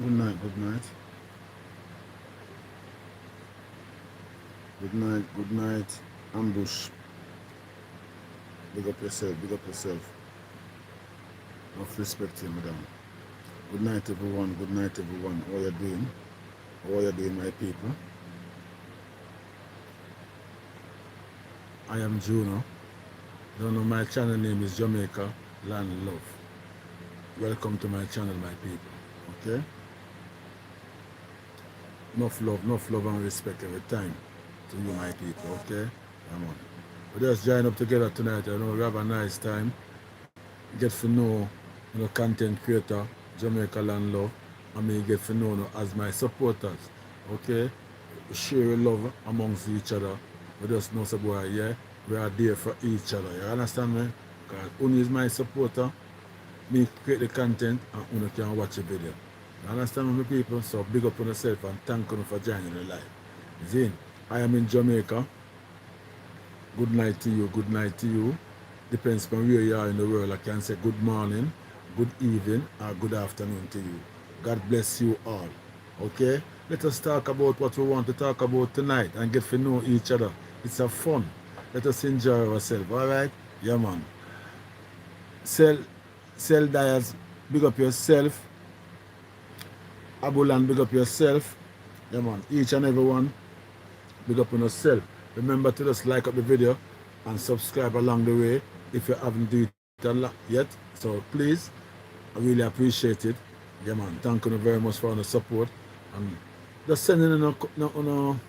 Good night, good night. Good night, good night. Ambush. Big up yourself, big up yourself. Enough respect to you, madam. Good night, everyone. Good night, everyone. How you doing? How are you doing, my people? I am Juno. Don't know, my channel name is Jamaica Land Love. Welcome to my channel, my people. Okay? Enough love and respect every time to you, my people. Okay? Come on. We just join up together tonight. You know, we have a nice time. Get to know, content creator, Jamaica Land Love, and me get to know as my supporters. Okay? We share love amongst each other. We just know, so boy, yeah, we are there for each other. You understand me? Because Uni is my supporter, me create the content, and Uni can watch the video. You understand me, people? So big up on yourself and thank you for joining the live. Zin, I am in Jamaica. Good night to you, good night to you. Depends on where you are in the world. I can say good morning, good evening, or good afternoon to you. God bless you all. Okay? Let us talk about what we want to talk about tonight and get to know each other. It's a fun. Let us enjoy ourselves. Alright? Yeah, man. Sell, sell dyers, big up yourself. Abulan, big up yourself. Yeah, man. Each and every one, big up on yourself. Remember to just like up the video and subscribe along the way if you haven't done it yet. So please, I really appreciate it. Yeah, man. Thank you very much for the support. And just send in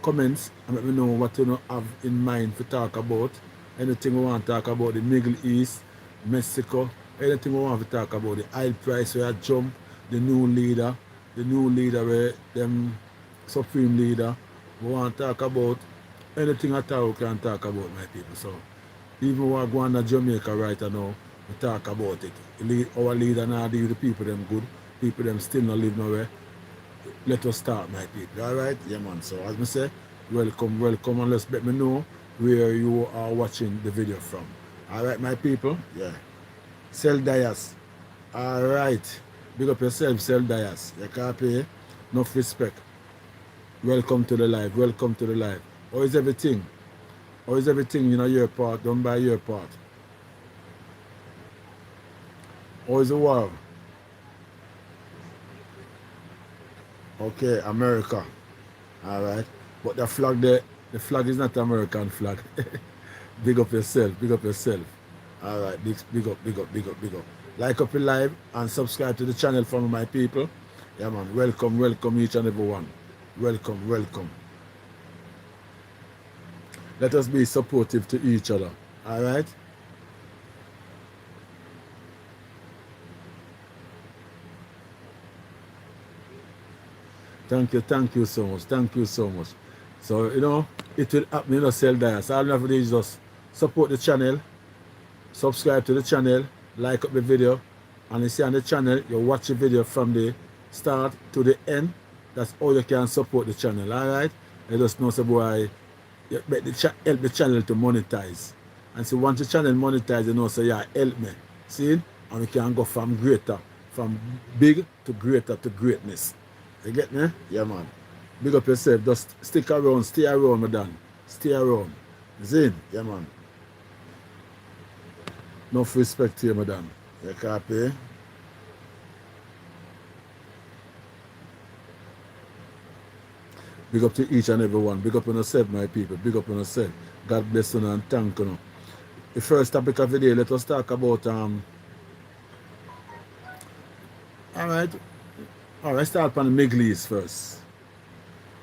comments and let me know what you have in mind to talk about. Anything we want to talk about the Middle East, Mexico, anything we want to talk about the oil price where I jump, the new leader where them supreme leader. We want to talk about anything at all we can talk about, my people. So even when we go on to Jamaica right now, we talk about it. Our leader now deal with the people them good, people them still not live nowhere. Let us start, my people. Alright? Yeah, man. So as I say, welcome, welcome, and let's let me know where you are watching the video from. Alright, my people? Yeah. Sell Dias. Alright. Big up yourself, Sell Dias. You can't pay. Enough respect. Welcome to the live. Welcome to the live. How is everything? How is everything in your part, done by your part? How is the world? Okay, America. Alright. But the flag there, the flag is not American flag. Big up yourself, big up yourself. Alright, big up, big up, big up, big up. Like up your live and subscribe to the channel for my people. Yeah, man. Welcome, welcome each and every one. Welcome, welcome. Let us be supportive to each other. Alright? Thank you so much. Thank you so much. So, it will help me sell diets. All you have to do is just support the channel, subscribe to the channel, like up the video, and you see on the channel, you watch the video from the start to the end. That's how you can support the channel, alright? You just know, so boy, you help the channel to monetize. And so once the channel monetize, you know, so yeah, help me. See? And we can go from big to greater to greatness. You get me? Yeah, man. Big up yourself. Just stick around, stay around, madam. Stay around. Zin? Yeah, man. Enough respect to you, madam. You copy? Big up to each and every one. Big up on yourself, my people. Big up on yourself. God bless you and thank you. The first topic of the day, let us talk about alright. Alright, start on the Middle East first.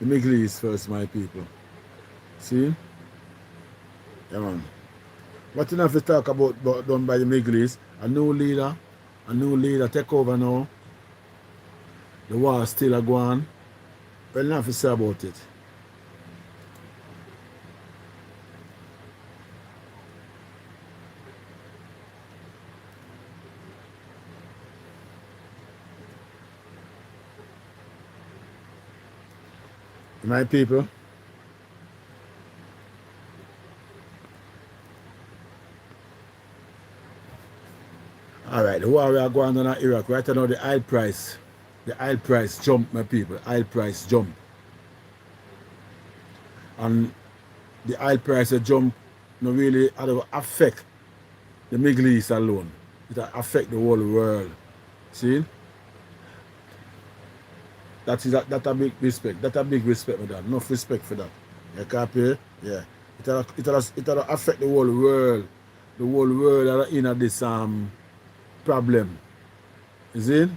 The Middle East first, my people. See? Yeah, man. What you have to talk about done by the Middle East? A new leader take over now. The war still a go on. Well, enough to say about it. My people. Alright the war we are going on in Iraq, right now the oil price jump, my people, oil price jump. And the oil price jump no really affect the Middle East alone. It affect the whole world. See? That a big respect. That a big respect for that. Enough respect for that. You copy? Yeah. It affect the whole world. The whole world are in this problem. You see?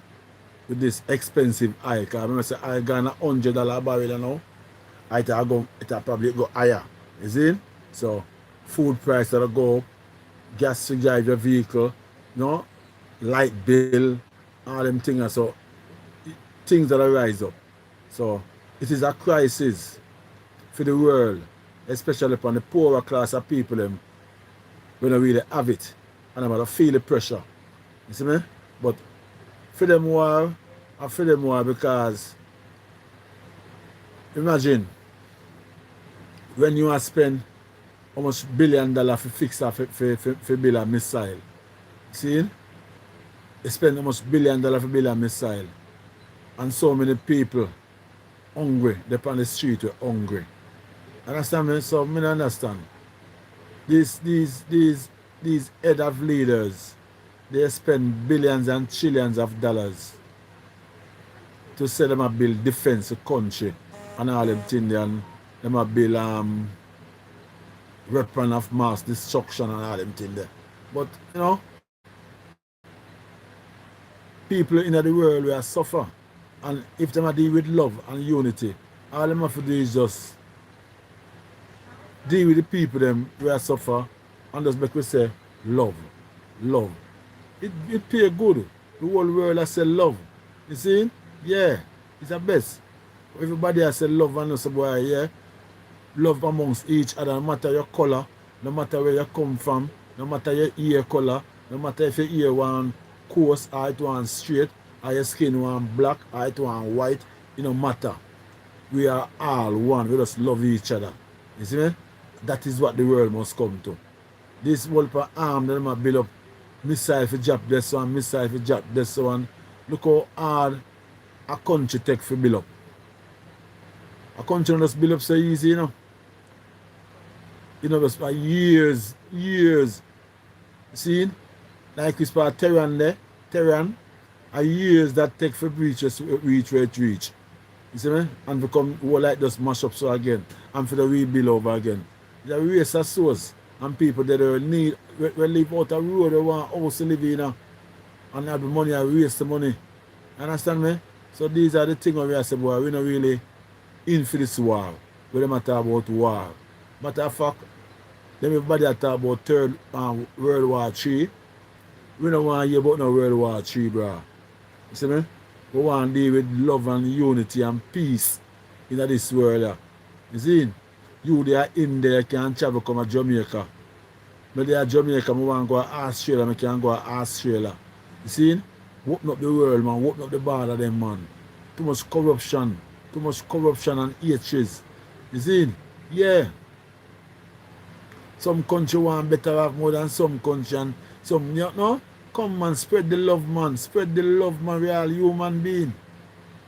With this expensive oil. Because I remember say oil gone $100 a barrel now. It'll probably go higher. You see? So food price will go up, gas to drive your vehicle, light bill, all them things. So things that rise up. So it is a crisis for the world, especially for the poorer class of people them when they really have it and I'm gonna feel the pressure. You see me? But for them war, I feel them war because imagine when you spend almost $1 billion for fix for build a missile. See? You spend almost $1 billion for build a missile. And so many people hungry. They're on the street were hungry. Understand me? So I understand. These head of leaders, they spend billions and trillions of dollars to say them a build defense the country and all them things and them a build weapon of mass destruction and all them things there. But people in the world will suffer. And if they deal with love and unity, all them have to do is just deal with the people them who suffer and just make we say love. Love. It pay good. The whole world has said love. You see? Yeah. It's the best. Everybody has said love and say boy, yeah. Love amongst each other, no matter your color, no matter where you come from, no matter your ear color, no matter if your ear one coarse or it one straight, or your skin one black or it one white, it don't matter. We are all one. We just love each other. You see me? That is what the world must come to. This world for arm, they might build up missile for drop this one, missile for drop this one. Look how hard a country take for build up. A country don't just build up so easy, just for years. See? Like we spot Tehran there, Tehran, a years that take for breaches reach where it reach. You see me? And become all like just mash up so again. And for the rebuild over again. It's a race of souls. And people that need we live out a road, they want a house to live in and have the money and waste the money. Understand me? So these are the things where we say, boy, we're not really in for this war. We don't matter about war. Matter of fact, everybody talk about third World War III. We don't want to hear about no World War III, bro. You see me? We want to deal with love and unity and peace in this world. You see? You there in there can travel come to Jamaica. But there Jamaica, I want to go to Australia, I can go to Australia. You see? Open up the world, man. Open up the border, them, man. Too much corruption and hatred. You see? Yeah. Some country want better have more than some country and some, come man, spread the love, man. Spread the love, man. We are human being.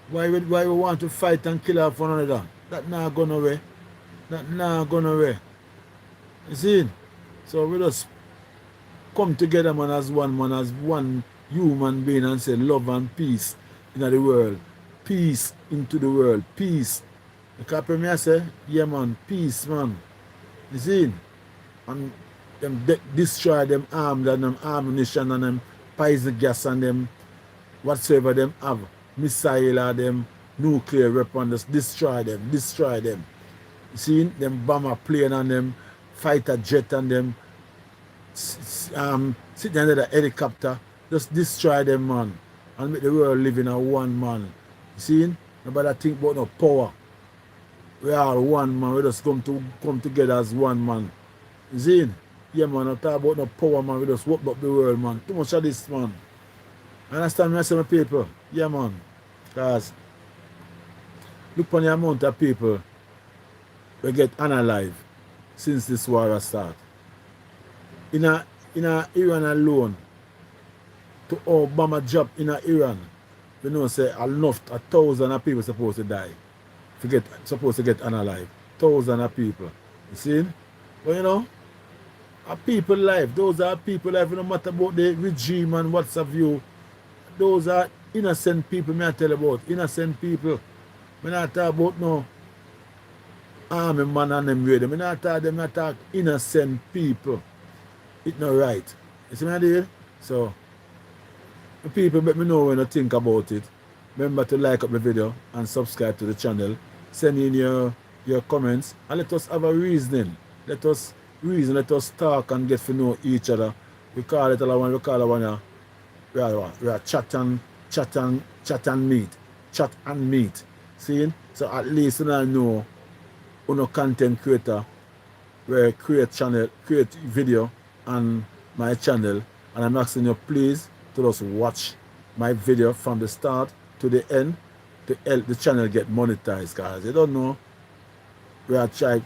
Why we want to fight and kill off one another? That not gone away. That not gone away. You see? So we just come together, man, as one human being and say love and peace in the world. Peace into the world. Peace. You can me say, yeah, man, peace, man. You see? And them destroy them arms and them ammunition and them poison gas and them whatsoever them have. Missile or them nuclear weapons, just destroy them. You see? Them bomber plane and them fighter jet and them sitting under the helicopter. Just destroy them, man. And make the world live in a one man. You see? Nobody think about no power. We are one man. We just come together as one man. You see? Yeah, man. I talk about no power, man. We just walk up the world, man. Too much of this, man. Understand me, I say, my people? Yeah, man. Because look on the amount of people we get unalive since this war has started. In Iran alone, to Obama job in Iran. You know, say enough, 1,000 of people supposed to die. Supposed to get unalive. 1,000 of people. You see? But you know, a people life. Those are people life. No matter about the regime and what's of you. Those are innocent people, me I tell you about. Innocent people. Me not talk about no army man and them radio. Me not talk them, I talk innocent people. It's not right. You see what I did? So, the people let me know when you think about it. Remember to like up the video and subscribe to the channel. Send in your comments and let us have a reasoning. Let us reason, let us talk and get to know each other. We call it all one, we call it one. We are chat and meet. Chat and meet. See? So at least you know uno content creator where create video on my channel, and I'm asking you please to just watch my video from the start to the end to help the channel get monetized, guys. You don't know we are trying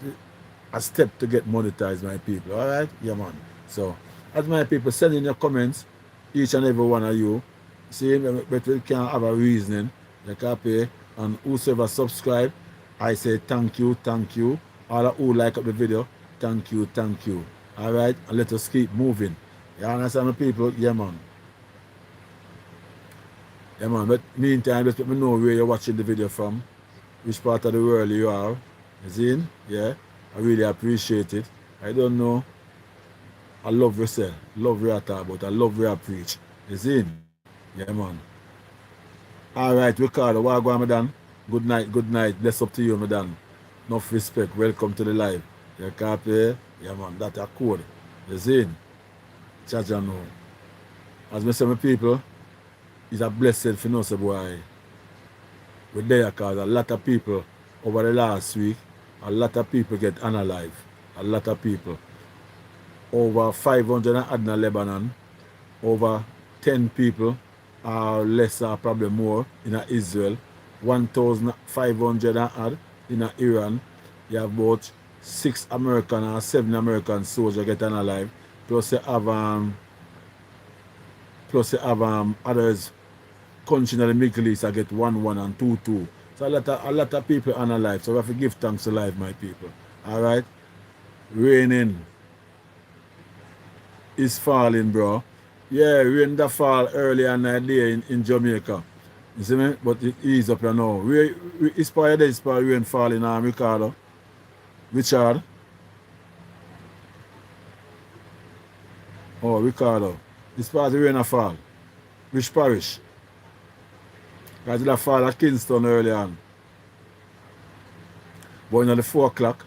a step to get monetized, my people. Alright? Yeah, man. So as my people, send in your comments, each and every one of you. See, but we can have a reasoning. You can pay. And whosoever subscribe, I say thank you, thank you. All who like up the video, thank you, thank you. Alright? And let us keep moving. You understand, my people? Yeah, man. Yeah, man. But meantime, just let me know where you're watching the video from. Which part of the world you are. You see? Yeah. I really appreciate it. I don't know. I love yourself. Love where I talk about. I love where I preach. You see? Yeah, man. Alright, Ricardo. What go on, madam? Good night, good night. Bless up to you, madam. Enough respect. Welcome to the live. You copy? Yeah, man. That's a code. You see? Chacha know. As I say, my people, it's a blessed for us, boy. We're there because a lot of people over the last week, a lot of people get unalive. A lot of people. Over 500 in Lebanon. Over 10 people or less or probably more in Israel. 1,500 odd in Iran. You have about 6 American or 7 American soldiers get unalive. Plus you have others countries in the Middle East I get 1-1 and 2-2. So a lot of people unalive. So we have to give thanks to life, my people. Alright? Raining is falling, bro. Yeah, rain that fall earlier in the day in Jamaica. You see me? But it ease up you now. It's probably rain falling on Ricardo. Richard. Oh, Ricardo. It's part of the rain a fall. Which parish? Because it fall at Kingston earlier on. But in the 4 o'clock,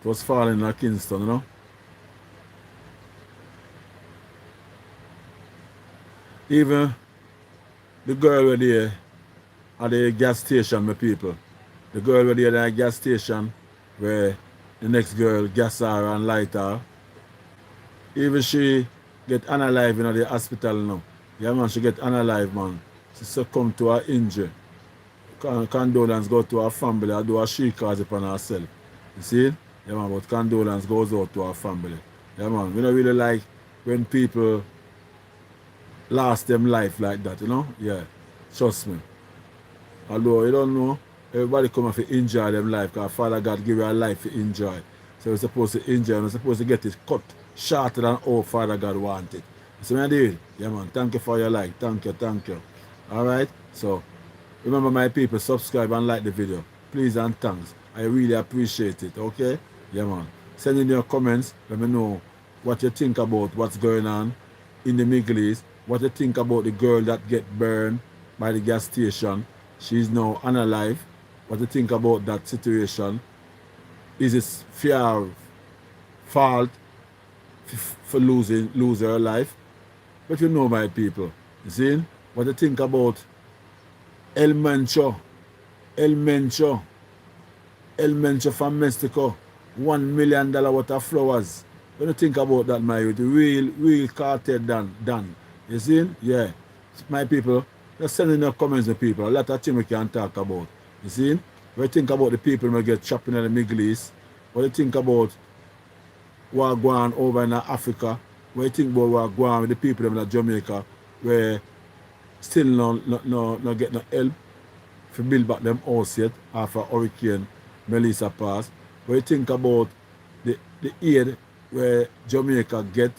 it was falling at Kingston, you know? Even the girl were there at the gas station, my people. The girl were there at the gas station where the next girl gas her and light her. Even she get unalive in the hospital now. Yeah, man, she get unalive, man. She succumbed to her injury. Condolence go to her family. I do a she cause upon herself. You see? Yeah, man, but condolence goes out to her family. Yeah, man, we don't really like when people lost them life like that, you know? Yeah, trust me. Although you don't know, everybody come and enjoy them life because Father God give you a life to enjoy. So we're supposed to enjoy and we're supposed to get it cut shorter than how Father God wanted. You see what I did? Yeah, man. Thank you for your like. Thank you, thank you. Alright? So, remember my people, subscribe and like the video. Please and thanks. I really appreciate it, okay? Yeah, man. Send in your comments. Let me know what you think about what's going on in the Middle East. What you think about the girl that get burned by the gas station. She's now unalive. What you think about that situation? Is it fear fault for losing her life? But you know, my people, you see? What you think about El Mencho from Mexico, $1 million worth of flowers. When you think about that, my youth, real cartel done. You see? Yeah. My people, just send in your comments to people. A lot of things we can talk about. You see? When you think about the people who get trapped in the Middle East, what you think about what going on over in Africa, what you think about what going on with the people in Jamaica, where still no get no help to build back them house yet after Hurricane Melissa pass. But you think about the aid where Jamaica get,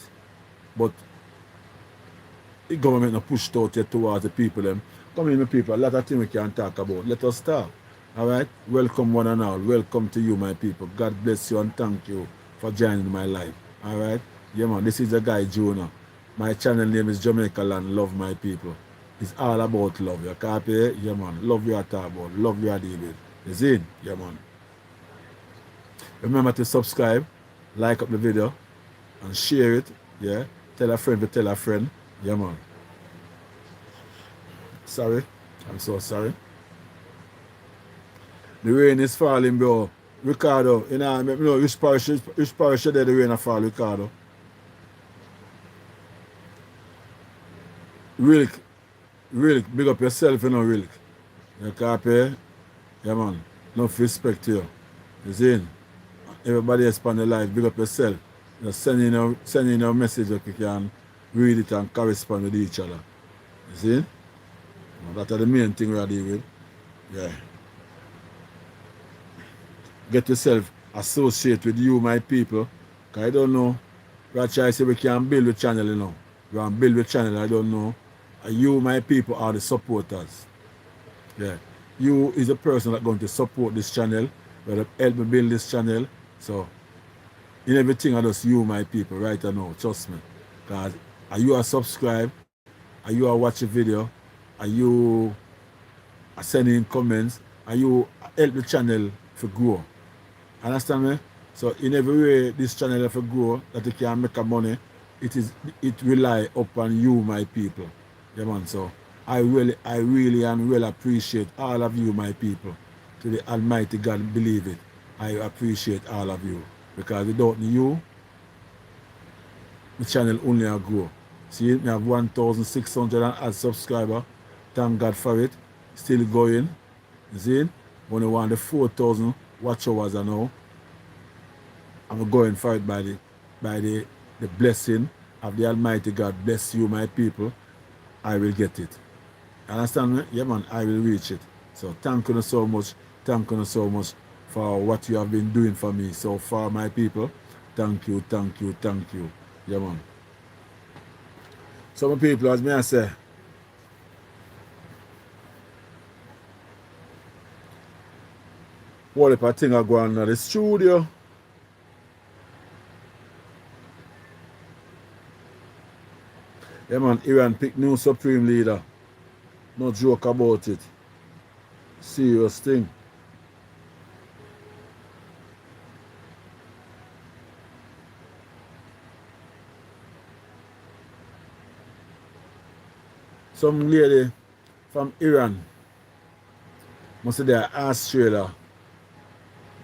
but the government not pushed out yet towards the people them. Come in, my people, a lot of things we can talk about. Let us start. All right? Welcome one and all. Welcome to you, my people. God bless you and thank you for joining my life. All right? Yeah, man, this is the guy, Jonah. My channel name is Jamaica Land. Love my people. It's all about love. You copy? Yeah, man. Love you are talk about. Love you are deal with. Is it? Yeah, man. Remember to subscribe, like up the video, and share it. Yeah? Tell a friend to tell a friend. Yeah, man. Sorry. I'm so sorry. The rain is falling, bro. Ricardo, you know which parish there the rain a fall, Ricardo? Rilk, big up yourself, you know, Rilk. You copy? Yeah, man. Enough respect to you. You see? Everybody else on the life, big up yourself. You know, send in a message that you can read it and correspond with each other. You see? That's the main thing we are dealing with. Yeah. Get yourself associated with you, my people. Because I don't know. We try to say we can build the channel, you know. We can build the channel, I don't know. And you, my people, are the supporters. Yeah. You is the person that's going to support this channel, will help me build this channel. So, in everything I just you, my people, right now, trust me. Because are you a subscribe? Are you a watch a video? Are you a sending comments? Are you help the channel to grow? Understand me? So in every way this channel have to grow, that it can make a money, it rely upon you, my people. Yeah, man. So I really and well appreciate all of you, my people. To the Almighty God, believe it. I appreciate all of you. Because without you, the channel only will grow. See, we have 1,600 and odd subscribers. Thank God for it. Still going. You see? Only want the 4,000 watch hours now. I'm going for it by the blessing of the Almighty God. Bless you, my people. I will get it. Understand me? Yeah, man, I will reach it. So thank you so much. Thank you so much for what you have been doing for me so far, my people. Thank you, thank you, thank you. Yeah, man. So, my people, as me I say, what if I think I go on to the studio? Yeah, man, Iran pick new supreme leader. No joke about it. Serious thing. Some lady from Iran must say they're Australia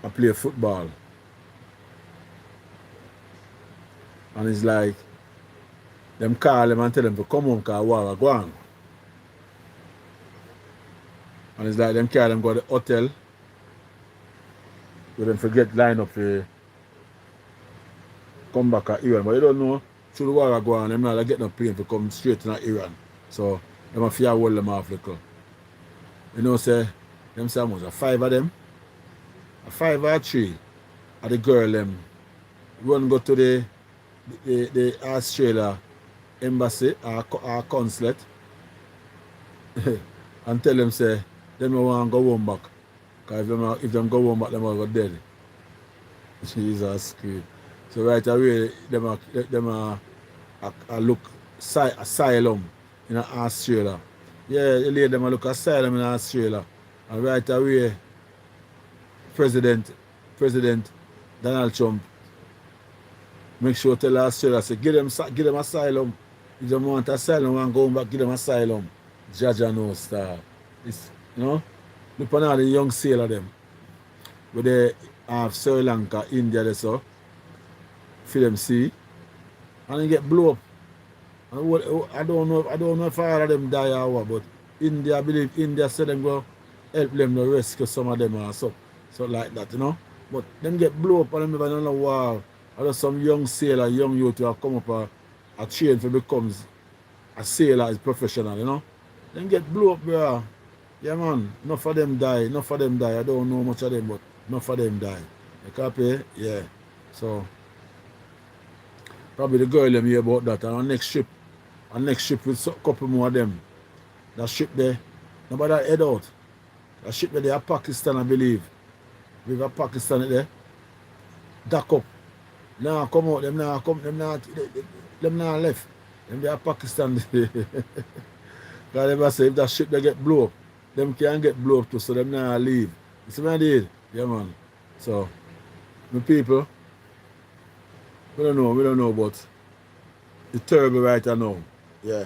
I play football. And it's like them call them and tell them to come home because war go on. And it's like them carry them go to the hotel where them forget line up for come back at Iran. But you don't know through the war go on, them not get no plane to come straight to Iran. So them have to hold them off the club. You know, say them say almost a 5 of them. A 5 or 3 of the girl them run go to the Australia embassy or consulate and tell them say them don't want to go home back. Because if them go home back, them will go dead. Jesus Christ. So right away them look asylum in Australia. Yeah, the lady them look asylum in Australia. And right away President Donald Trump make sure tell Australia say give them asylum. If they want asylum and go back, give them asylum. Jaja no star. It's, you know, look at all the young sailor them. Where they have Sri Lanka, India, they so for them see. And they get blow up. And I don't know if all of them die or what, but India, I believe India said them go help them to rescue some of them or so like that, you know. But them get blow up and them never know war. Or some young sailor, young youth who have come up a train for becomes a sailor is professional, you know. Them get blow up, bro. Yeah, man. Enough of them die. Enough of them die. I don't know much of them, but enough of them die. You copy? Yeah. So, probably the girl them hear about that. And our next ship with a couple more of them. That ship there, nobody head out. That ship there, they are Pakistan, I believe. We got Pakistan there. Dock up. Now come out, them now come, them now left. Them they are Pakistan. God ever say if that ship they get blow up, them can get blow up too, so them now leave. You see what I did? Yeah, man. So, the people, we don't know, but it's terrible right now. Yeah.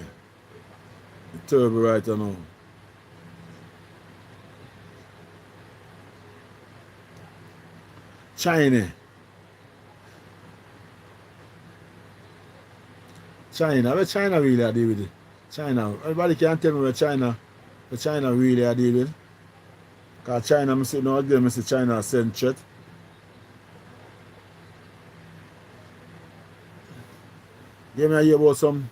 It's terrible right now. China. Where China really are deal with it? China. Everybody can tell me where China really are deal with. Because China, I say no again, I say China send threat. Yeah, I hear about some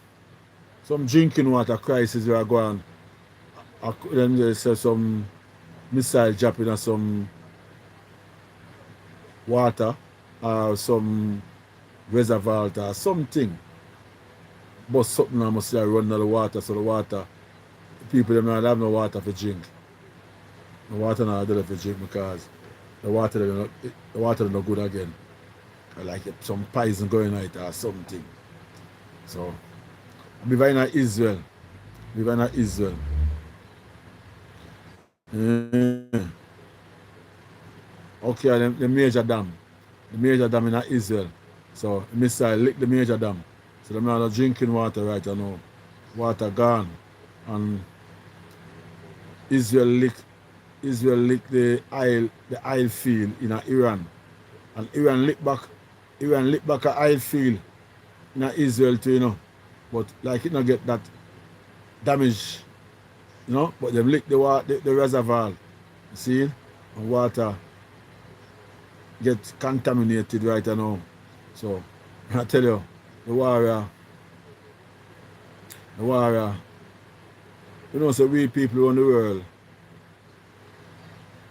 drinking water crisis where are going. Then they say some missile dropping on some water or some reservoir or something. But something I must say run out of the water, so the water, people them not have no water for drink. The water not there for drink because the water not good again. Like some poison going out or something. So we in Israel. Okay, the major dam. The major dam in Israel. So the missile lick the major dam. So them not drinking water right now. Water gone. And Israel lick the oil field in Iran. And Iran lick back an oil field in Israel too, you know. But like it not get that damage, you know, but them lick the reservoir. You see? And water get contaminated right now. So I tell you, the warrior, you know, so we people around the world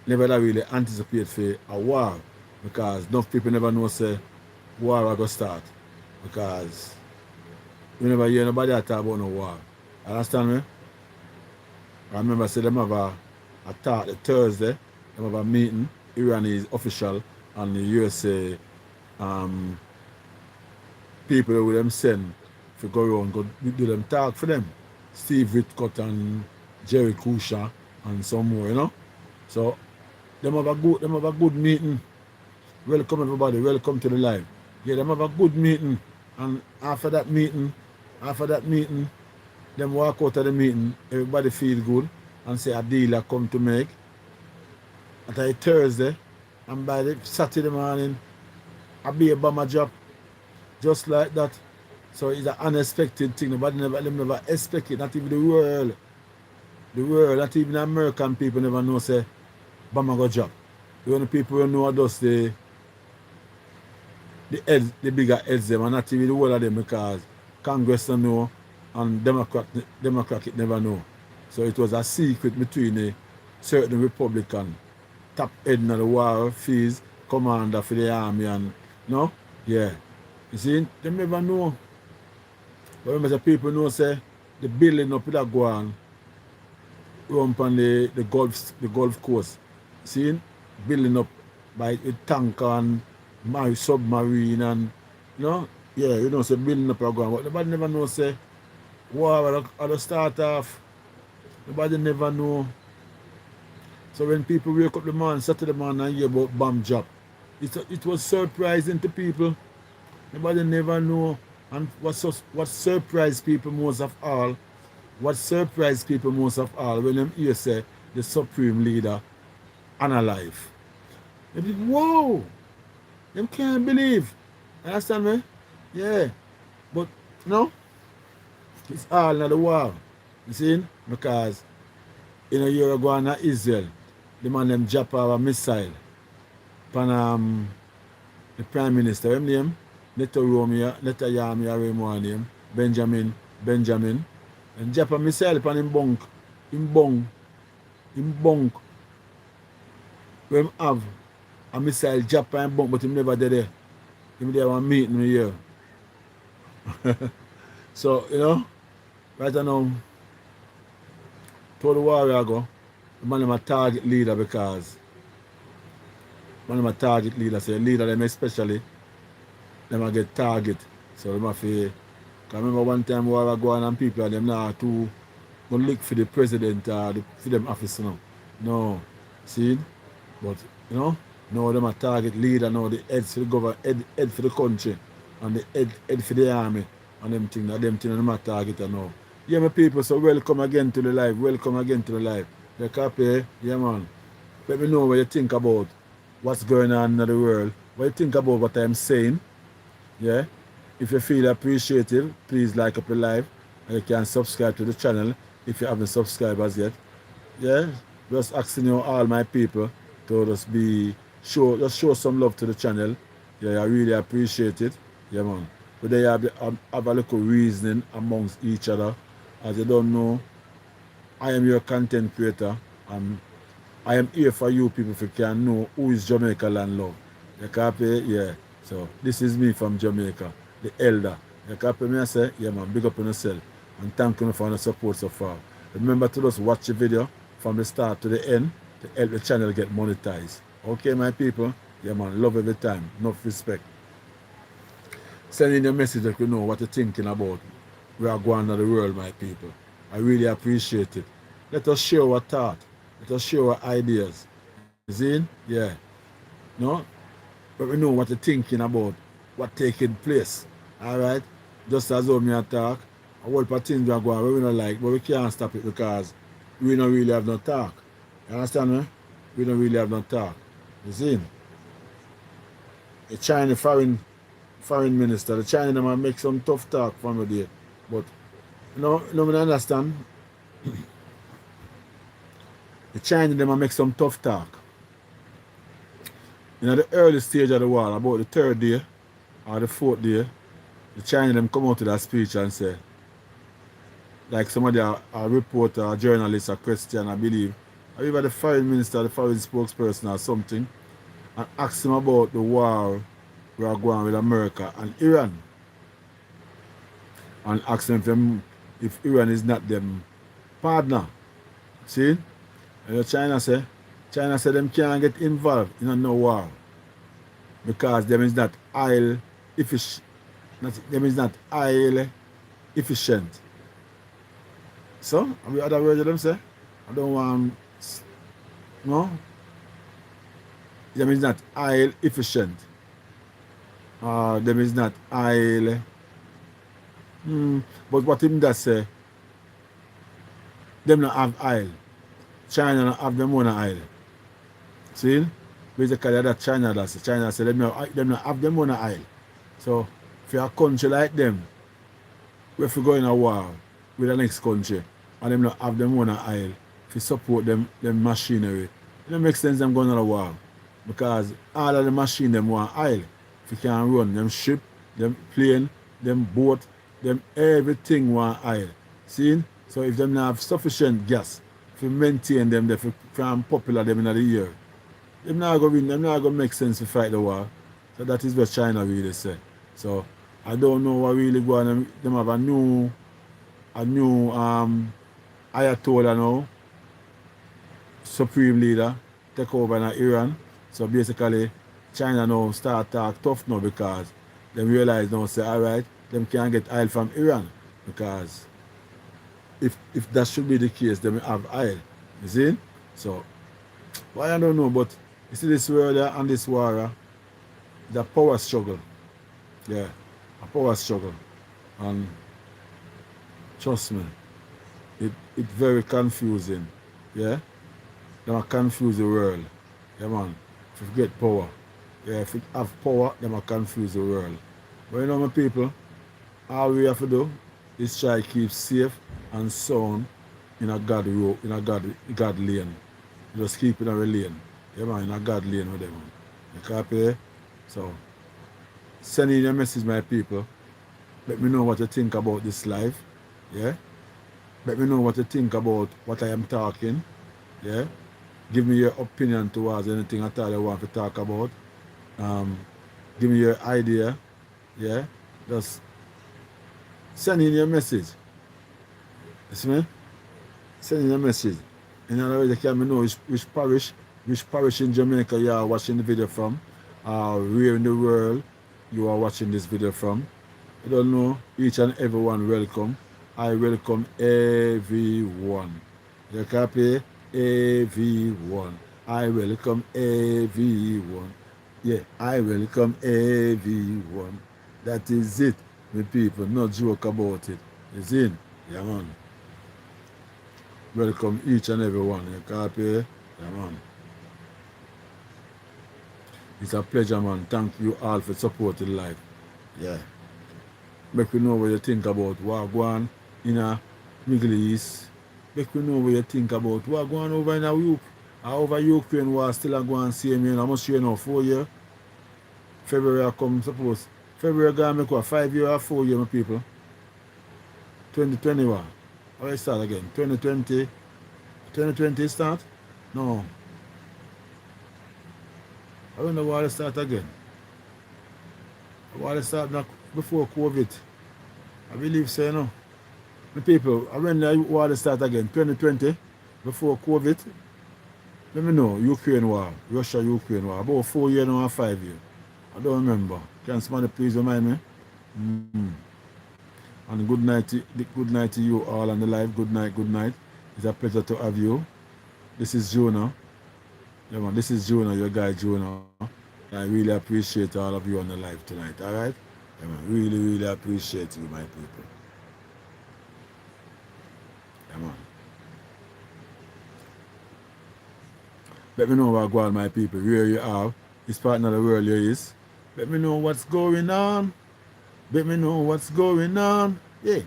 never really anticipate for a war because enough people never know say war will go start because we never hear nobody talk about no war. Understand me? I remember say them have a talk the Thursday, them have a meeting, Iran is official and the USA people with them send to go around, go do them talk for them. Steve Whitcott and Jerry Kusha and some more, you know. So them have a good meeting. Welcome everybody, welcome to the live. Yeah, them have a good meeting. And after that meeting, them walk out of the meeting, everybody feel good and say a deal I come to make. At a Thursday, and by the Saturday morning, I be a bomber drop. Just like that. So it's an unexpected thing. Nobody never expect it. Not even the world, not even American people never know say bomber go drop. The only people who know are just the bigger heads them, and not even the whole of them because Congress don't know and Democrat it never know. So it was a secret between a certain Republican top head in the war fees commander for the army and no? Yeah. You see, they never know. But remember, people know say the building up with that go on on the Gulf Coast. See, building up by a tanker and my submarine and you know, yeah, you know, say building up a go on. But nobody never know say war at the start off. Nobody never know. So when people wake up the morning, Saturday morning and hear about bomb drop, it was surprising to people. Nobody never know. And what surprised people most of all, when them hear say the supreme leader unalive. They be, whoa! Them can't believe. Understand me? Yeah. But no, it's all in the war. You see? Because in a year ago in Israel, the man them drop a missile upon the Prime Minister, him name? Netanyahu name, Benjamin. And Japan missile upon him bunk. Him bunk. When him have a missile Japan bunk, but him never did it. Him there one meeting me here. So, you know, right now, to the warrior go, the man is a target leader because man is a target leader. So the leader them especially, them get target. So them have to, I remember one time warrior go on and people and them now to go look for the president or for them office now. No. See? But you know, now them a target leader, now the heads for the government, head for the country, and the head for the army, and them things them a target now. Yeah, my people, so welcome again to the live. Welcome again to the live. You copy? Yeah, man. Let me know what you think about what's going on in the world. What you think about what I'm saying. Yeah. If you feel appreciative, please like up the live. And you can subscribe to the channel if you haven't subscribed as yet. Yeah. Just asking you all my people to just show some love to the channel. Yeah, I really appreciate it. Yeah, man. But they have a little reasoning amongst each other. As you don't know, I am your content creator. I am here for you people if you can know who is Jamaica Land Love. You copy? Yeah. So this is me from Jamaica, the elder. You copy me I say? Yeah, man, big up on yourself. And thank you for the support so far. Remember to just watch the video from the start to the end to help the channel get monetized. Okay, my people? Yeah, man, love every time. Enough respect. Send in your message if you know what you're thinking about. We are going to the world, my people. I really appreciate it. Let us share our thought. Let us share our ideas. You see? Yeah. No? But we know what you're thinking about, what taking place. Alright? Just as though me talk, a whole lot of things we are going where we don't like, but we can't stop it because we don't really have no talk. You understand me? We don't really have no talk. You see? The China foreign minister, the China them make some tough talk from the day. But no, I understand. The China them make some tough talk. In the early stage of the war, about the third day or the fourth day, the China them come out to that speech and say, like somebody a reporter, a journalist, a Christian, I believe, or even the foreign minister, the foreign spokesperson or something, and ask him about the war we are going with America and Iran. And ask them if Iran is not them partner. See? And China say them can't get involved in no war because them is not oil efficient. Them is not oil efficient. So, have you other words of them say? I don't want no. Them is not oil efficient. Them is not oil. But what him does say, them not have oil. China not have them own oil. See? Basically that China does. China say them not have them own oil. So if you're a country like them, if you go in a war with the next country and them not have them own oil to support them machinery, it don't make sense them going on a war. Because all of the machine them want oil. If you can run them ship, them plane, them boat, them everything want oil. See? So if them not have sufficient gas to maintain them, if from popular them in the year, them not going to make sense to fight the war. So that is what China really say. So I don't know what really going on. Them have a new Ayatollah now, supreme leader, take over in Iran. So basically China now start talk tough now because them realize now say alright, them can't get oil from Iran because if that should be the case, then we have oil. You see? So well, I don't know, but you see this world and this war, the power struggle. Yeah, a power struggle. And trust me, it's very confusing. Yeah? They confuse the world. Yeah man. If you get power. Yeah, if you have power, they confuse the world. But you know my people, all we have to do is try to keep safe and sound in a God road, in a God lane. Just keep in a lane. Yeah man, in a God lane with them. Man. You copy? So send in your message, my people. Let me know what you think about this life. Yeah? Let me know what you think about what I am talking. Yeah. Give me your opinion towards anything at all you want to talk about. Um, give me your idea. Yeah. Just send in your message. You see me? Send in a message. In other words, you can know which parish in Jamaica you are watching the video from, where in the world you are watching this video from. I don't know, each and everyone welcome. I welcome everyone. You copy? Everyone. I welcome everyone. Yeah, I welcome everyone. That is it, my people. No joke about it. It's in. Yeah, man. Welcome each and every one. You copy? Yeah, man. It's a pleasure, man. Thank you all for supporting life. Yeah. Make we know what you think about what going in a Middle East. Make we know what you think about what going over in a over Ukraine war still a going same year. I must you know 4 years. February come suppose. February gonna make what 5 years or 4 years, my people. 2021. How it start again? 2020. 2020 start? No. I don't know why it start again. Why it start not before COVID. I believe so, you know. The people, when the war start again, 2020, before COVID, let me know, Ukraine war, Russia-Ukraine war, about 4 years now or 5 years. I don't remember. Can somebody please remind me? And good night to you all on the live. Good night, good night. It's a pleasure to have you. This is Jonah. Yeah, man, this is Jonah, your guy Jonah. I really appreciate all of you on the live tonight, all right? Yeah, man, really, really appreciate you, my people. Yeah, man. Let me know what going on, my people, where you are, which part of the world you is. Let me know what's going on. Let me know what's going on. Yeah.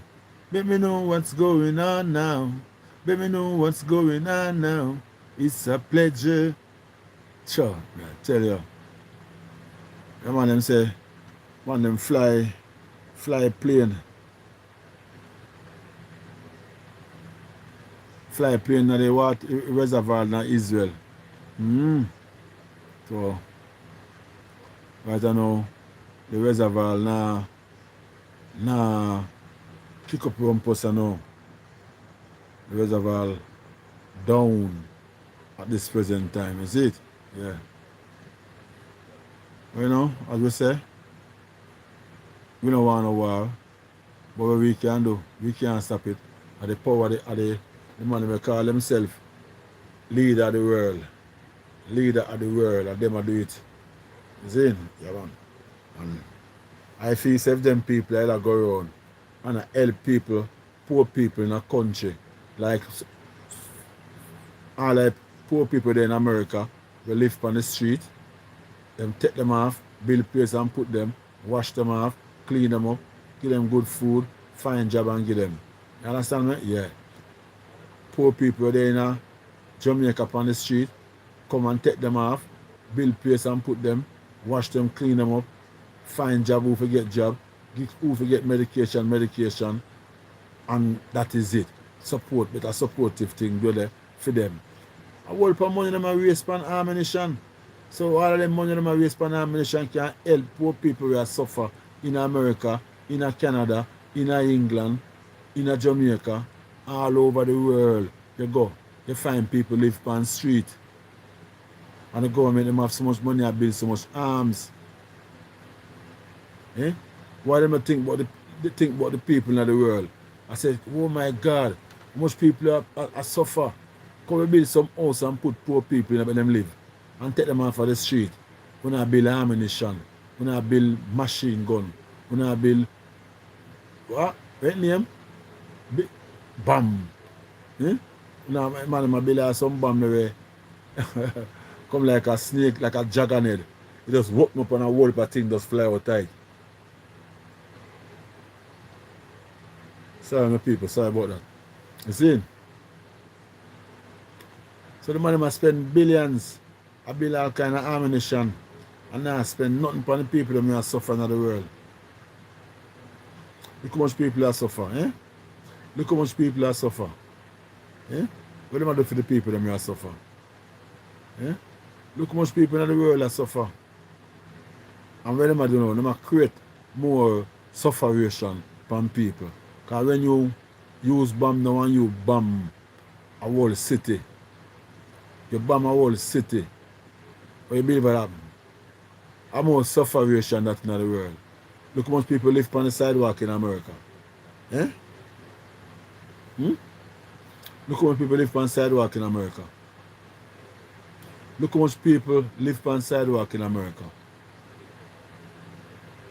Let me know what's going on now. Let me know what's going on now. It's a pleasure. Sure, I tell you. The man them say, man them fly plane. Fly plane in the water reservoir in Israel. So, right now, the reservoir now kick up rumpus now. The reservoir down at this present time, is it? Yeah. You know, as we say, we don't want a war, but what we can do, we can't stop it. At the power of the man they call themselves leader of the world. Leader of the world, and them do it. Is it? Yeah, man. And I feel if them people that go around and help people, poor people in a country, like all the poor people there in America, we live on the street, them take them off, build place and put them, wash them off, clean them up, give them good food, find job and give them. You understand me? Yeah. Poor people there in Jamaica on the street, come and take them off, build place and put them, wash them, clean them up, find job who forget job, who forget medication, and that is it. Support, but a supportive thing brother for them. A whole lot of money them a waste on ammunition. So all of them money them a waste on ammunition can help poor people who suffer in America, in Canada, in England, in Jamaica, all over the world. You go, you find people live on the street. And the government them have so much money and build so much arms. Eh? Why them think about the people in the world? I said, oh my God, most people are suffer. Come we build some house and put poor people in them live. And take them off of the street. We not build ammunition. We not build machine gun. We not build what? What name? Bomb. Eh? Now man build some bomb there. Come like a snake, like a dragonhead. It just walk up on a wall but thing just fly out tight. Sorry my people, sorry about that. You see? So the money must spend billions. I build all kind of ammunition. And now spend nothing for the people that may suffer in the world. Look how much people are suffering, eh? Look how much people are suffer. Eh? What am I do for the people that are suffer? Eh? Look how much people in the world are suffer. And what am I do now? Them create more sufferation from people. Because when you use bomb now and you bomb a whole city, you bomb a whole city, what you believe will happen? How more sufferation that's in the world. Look how much people live on the sidewalk in America. Eh? Hmm? Look how much people live on the sidewalk in America. Look how much people live on the sidewalk in America.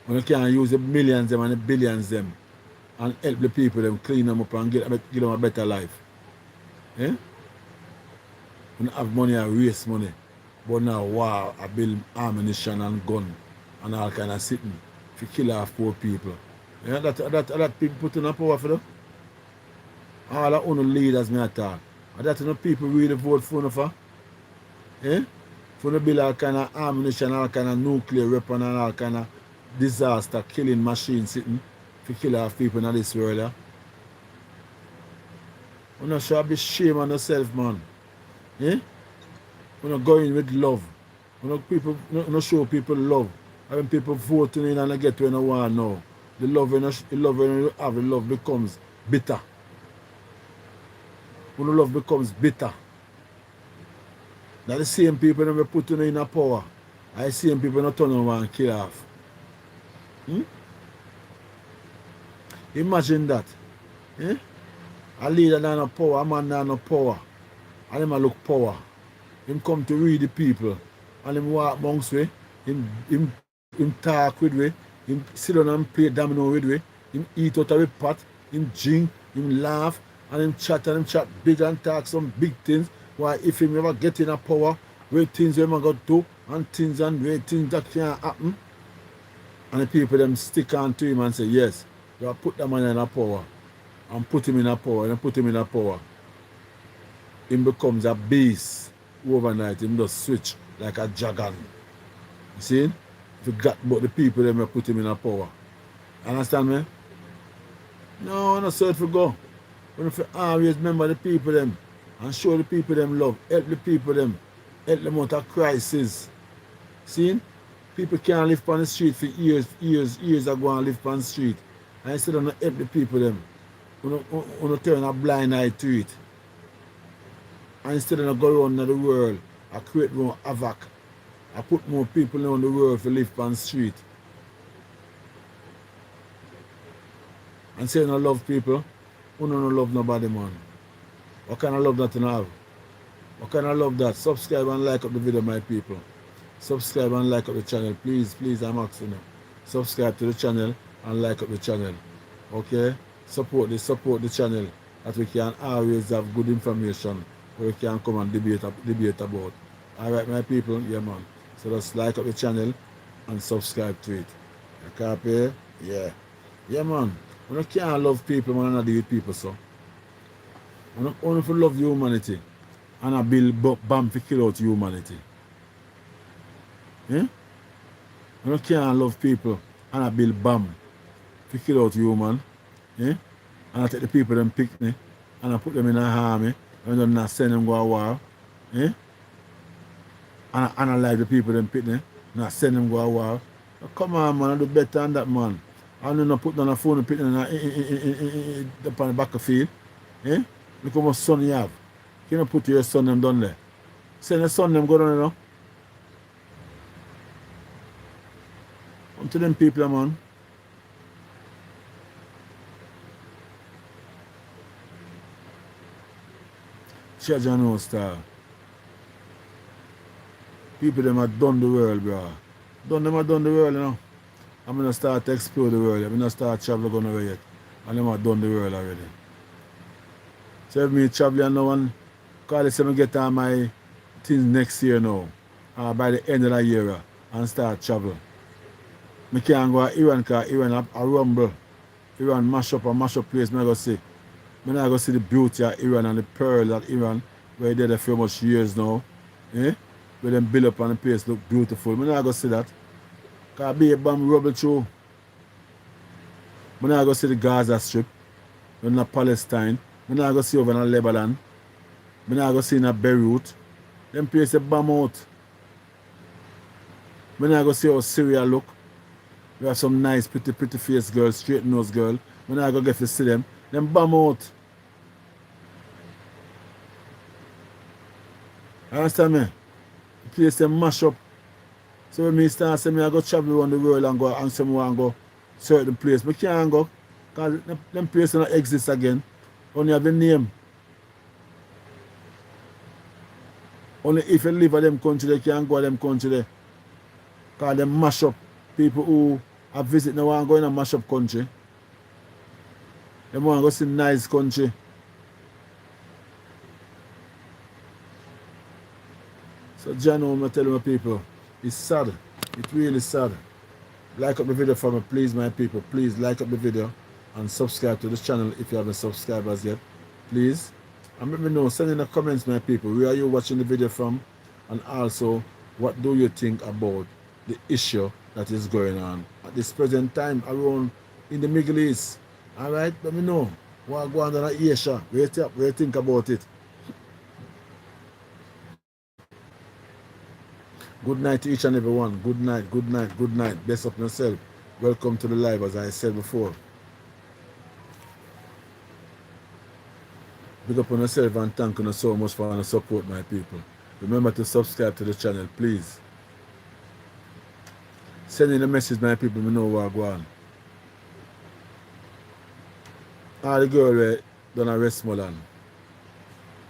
When you can't use the millions them and the billions them and help the people them clean them up and give them a better life. Eh? When you have money, I waste money. But now, wow, I build ammunition and gun and all kind of sitting to kill off poor people. Yeah, that people put in a power for them. All the own leaders me attack. And that people really vote for for. Eh? For the build all kind of ammunition, all kind of nuclear weapon and all kind of disaster killing machine sitting to kill off people in this world. Yeah? You know, should be shame on yourself, man. Eh? You know, go in with love. You know, people, you know, show people love. And when people vote in and they get when they want now, the love when you have, the love becomes bitter. When the love becomes bitter. That's the same people that we put in a power. I see same people not turn around and kill off. Hmm? Imagine that. Eh? A leader not no power, a man not no power. And him a look power. Him come to read the people. And him walk amongst we. Him talk with we. Him sit down and play domino with we. Him eat out of the pot. Him drink. Him laugh. And him chat big and talk some big things. Why if him ever get in a power, where things him got do and things and where things that can't happen. And the people them stick on to him and say, yes, you have put the man in a power. And put him in a power and put him in a power. Him becomes a beast overnight. Him just switch like a dragon. You see? If you got but the people them will put him in a power. Understand me? No, not so it for go. We have to always remember the people them and show the people them love. Help the people them. Help them out of crisis. See? People can't live on the street for years ago and live on the street. And instead of not help the people them, we turn a blind eye to it. And instead of not go around the world, I create more havoc. I put more people around the world to live on the street. And say you don't love people, you don't love nobody, man. What kind of love that you have? What kind of love that? Subscribe and like up the video, my people. Subscribe and like up the channel. Please, I'm asking you. Subscribe to the channel and like up the channel. Okay? Support the channel that we can always have good information where we can come and debate about. Alright, my people? Yeah, man. So just like up the channel and subscribe to it. You copy? Yeah. Yeah, man. We can't love people, man, and not deal with people, so. We only for love humanity and I build bomb to kill out humanity. Yeah? We can't love people and I build bomb to kill out human. Yeah? And I take the people them pick me and I put them in a army and then I send them go a war. Yeah? And I analyze the people them pick me and I send them go a war. So come on, man, I do better than that, man. I don't put down a phone and pick them up on the back of the field. Yeah? Look how much son you have. You don't put your son them down there. Send the son them go down there now. Come to them people, man. Judge and no star. People them have done the world, bro. Them have done the world, you know. I'm gonna start to explore the world. I'm gonna start traveling going away yet. And them have done the world already. So if me traveling now and call it, I'm get on my things next year now. By the end of the year and start travel. I can't go to Iran because Iran a rumble. Iran mash up place. I go see. I go see the beauty of Iran and the pearl of Iran where they did a few much years now. Eh? Where them build up and the place look beautiful. I go see that. Because be a bomb rubble through. I go see the Gaza Strip. in Palestine. I not go see over in Lebanon. I not go see in Beirut. Them places bomb out. I not go see how Syria look. We have some nice, pretty face girls, straight nose girl. I not go get to see them. Them bomb out. You understand me? The place them mash up. So when me start saying I go travel around the world and go and some and go certain place, I can't go. Because them places don't exist again. Only have the name. Only if you live in them country, they can go to them country there. Because them mash up. People who have visit now want to go in a mash up country. They want to go see nice country. So John, I'm telling my people, it's sad. It's really sad. Like up the video for me, please, my people. Please like up the video and subscribe to this channel if you haven't subscribed as yet. Please. And let me know, send in the comments, my people, where are you watching the video from? And also, what do you think about the issue that is going on at this present time around in the Middle East? Alright, let me know. What go on in Asia? Where you think about it? Good night to each and every one. Good night, good night, good night. Bless up yourself. Welcome to the live, as I said before. Big up on yourself and thank you so much for the support, my people. Remember to subscribe to the channel, please. Send in a message, my people, we know what go on. All the girl were done a Westmoreland.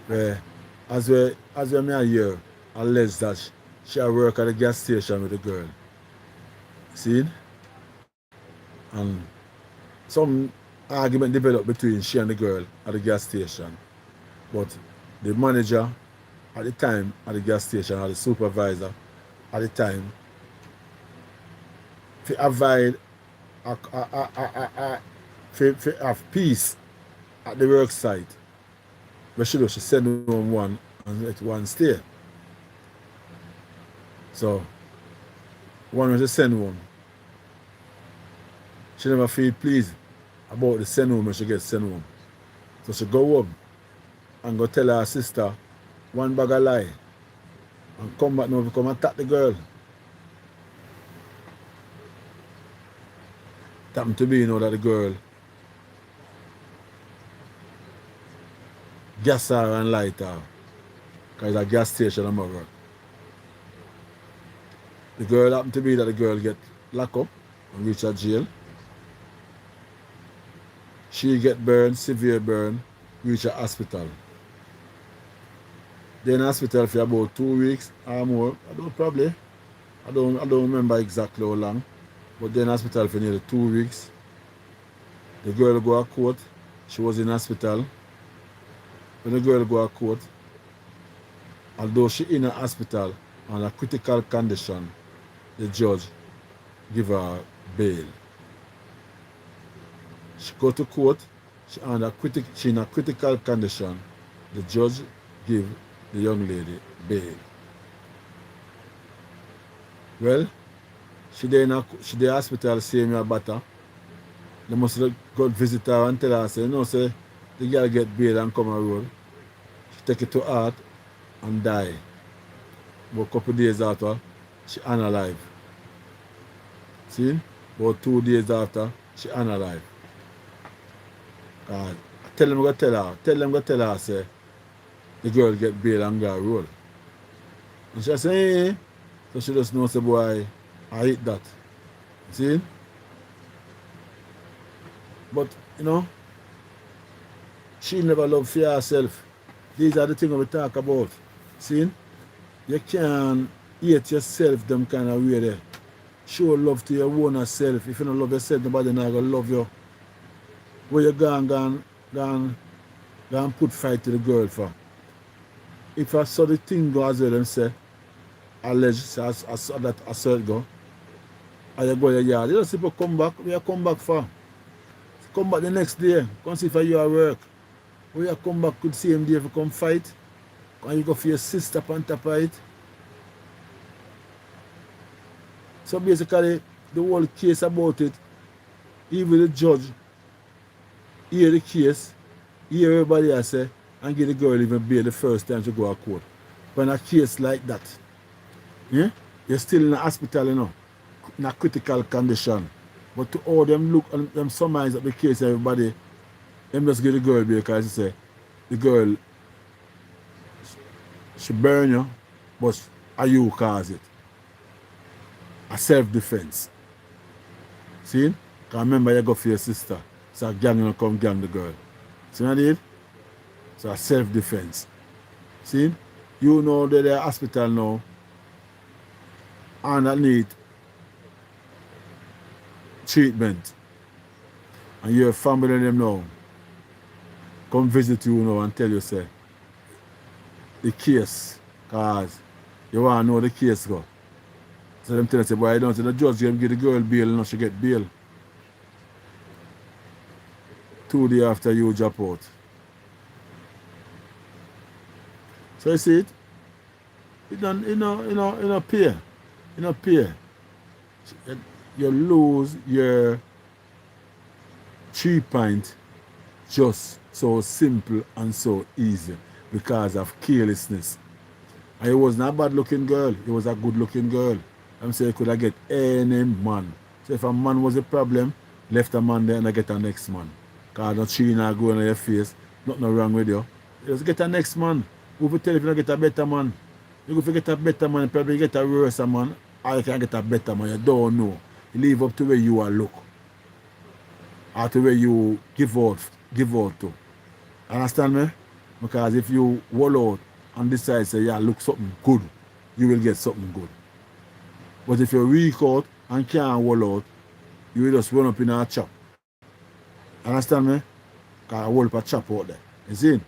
Where as we may hear alleged that she work at the gas station with the girl. See? And some argument developed between she and the girl at the gas station. But the manager at the time at the gas station, or the supervisor at the time, to avoid for have peace at the work site. But she send home one and let one stay. So one was to send home. She never feel pleased about the send home when she gets sent home. So she go home and go tell her sister one bag of lie and come back now to come attack the girl. It happened to be, you know, that the girl gas her and light her because it's a gas station and work. The girl happened to be that the girl get locked up and reach a jail. She get burned, severe burn, reach a hospital. Then hospital for about 2 weeks or more. I don't remember exactly how long. But then hospital for nearly 2 weeks. The girl go to court. She was in hospital. When the girl go to court, although she in a hospital on a critical condition, the judge give her bail. She go to court, she in a critical condition, the judge give the young lady bail. Well, she there in the hospital seeing her better. They must go visit her and tell her, say, no, say, the girl get bail and come on road. She take it to heart and die. But a couple of days after, she unalive. See? About 2 days after, she unalive. Tell them go tell her, say, the girl get bail and go roll. And she say, hey. So she just knows, say, boy, I hate that. See? But, you know, she never loved for herself. These are the things we talk about. See? You can't hate yourself them kind of way there. Show love to your own self. If you don't love yourself, nobody not gonna love you. Where you gone put fight to the girl for. If I saw the thing go as well, them say, alleged, I saw that I saw it go. And you go your yard. You don't see people come back. Where you come back for? Come back the next day. Come see if you at work. Where you come back the same day if you come fight. And you go for your sister on top of it. So basically, the whole case about it, even the judge hear the case, hear everybody I say, and give the girl even bail the first time she go to court. When a case like that, yeah, you're still in the hospital, you know, in a critical condition. But to all them look and them summarize up the case, everybody, them just give the girl bail because they say the girl she burn you, but are you cause it? A self-defense. See? Because remember you go for your sister. So a gang you come gang the girl. See what I did? So a self-defense. See? You know that they're hospital now and that need treatment. And your family and them now come visit you now and tell you say the case, cause you want to know the case go. So them tell you say, boy, I don't say the judge give the girl bail and she get bail. 2 days after you drop out. So you see it? It don't, you know, pay. You know, pay. You lose your 3 points just so simple and so easy because of carelessness. And it wasn't a bad looking girl, it was a good looking girl. I'm saying you could have get any man. So if a man was a problem, left a man there and I get a next man. Because no tree not going on your face, nothing wrong with you. Just get a next man. Who will tell you if you don't get a better man? You go get a better man, probably get a worse man, or you can get a better man, you don't know. You leave up to where you are look. Or to where you give out to. Understand me? Because if you wall out and decide say, yeah, look something good, you will get something good. But if you weak out and can't wall out, you will just run up in a chop. Understand me? Because I wall up a chop out there. You see?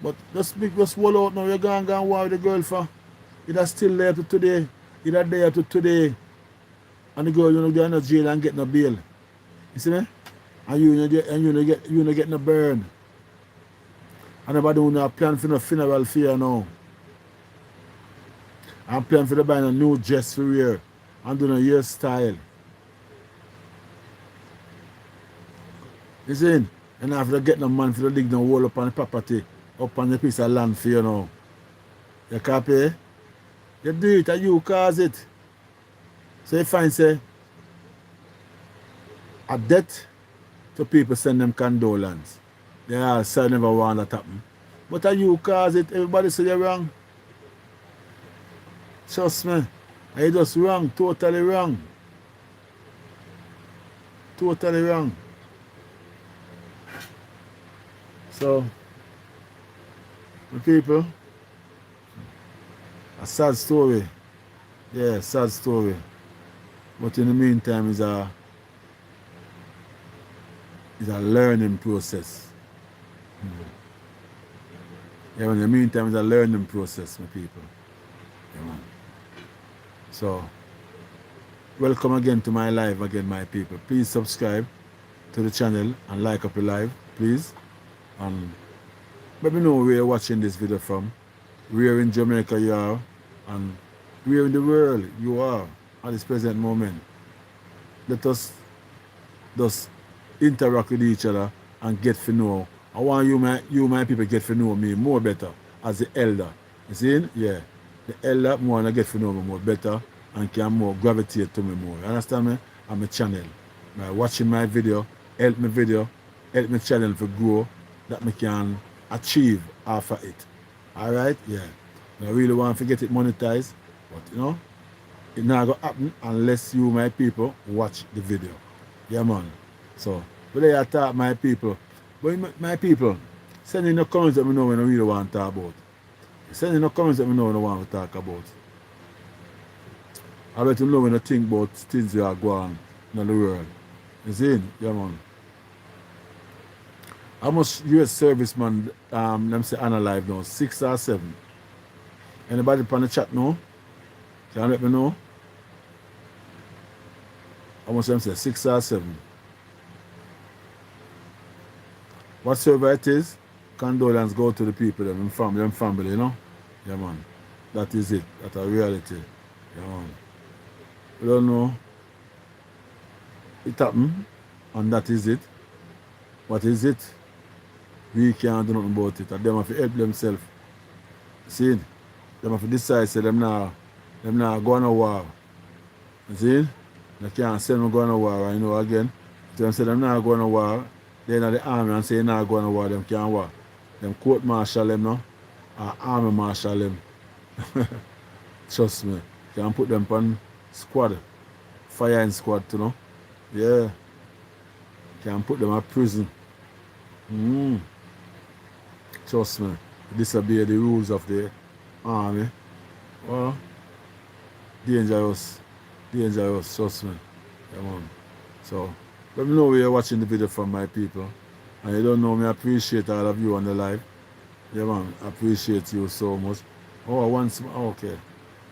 But just wall out now, you're going to war with the girl for. It's still there to today. It's there to today. And the girl, you know, they're in jail and get no bail. You see me? And you get no burn. And nobody who no plan for no funeral for you now. I'm planning for the buying a new dress for wear and doing a hairstyle. You see? And after getting a man for the dig the wall up on the property, up on the piece of land for you now. You copy? You do it and you cause it. So you find say a debt to people send them condolence. They all say never want that happen. But you cause it, everybody say you're wrong. Trust me. And you just wrong, totally wrong. Totally wrong. So, the people, a sad story. Yeah, sad story. But in the meantime, it's a learning process. Yeah, in the meantime, it's a learning process, my people. Yeah, man. So, welcome again to my live again, my people. Please subscribe to the channel and like up the live, please. And let me know where you're watching this video from, where in Jamaica you are, and where in the world you are at this present moment. Let us just interact with each other and get to know. I want you my people get to know me more better as the elder. You see? Yeah. The elder more and I get to know me more better and can more gravitate to me more. You understand me? And my channel. By watching my video, help my channel to grow, that me can achieve after it. Alright? Yeah. I really want to get it monetized, but you know, it's not going to happen unless you, my people, watch the video. Yeah, man. So, today I talk my people. But my people, send in the comments that me know when I really want to talk about. Send in the comments that me know when I want to talk about. I'll let you know when I think about things that are going on in the world. You see? Yeah, man. How much US serviceman them say on alive now? 6 or 7? Anybody on the chat now? Can you let me know? How much them say? 6 or 7? Whatsoever it is, condolence go to the people, them family, you know? Yeah, man. That is it. That's a reality. Yeah, man. We don't know. It happened, and that is it. What is it? We can't do nothing about it. And them have to help themselves. See? Them have to decide, say them now go on a war. See? They can't send them go on a war, you know, again. So them say them now go on a war, they're in the army and say now go on a war, them can't war. Them court martial them now, or army martial them. Trust me. Can put them on squad. Firing squad, you know. Yeah. Can put them in prison. Trust me. Disobey the rules of the army. Well, dangerous. Dangerous, trust me. Yeah, man. So, let me know where you're watching the video from, my people. And you don't know me, I appreciate all of you on the live. Yeah, man. I appreciate you so much. Okay.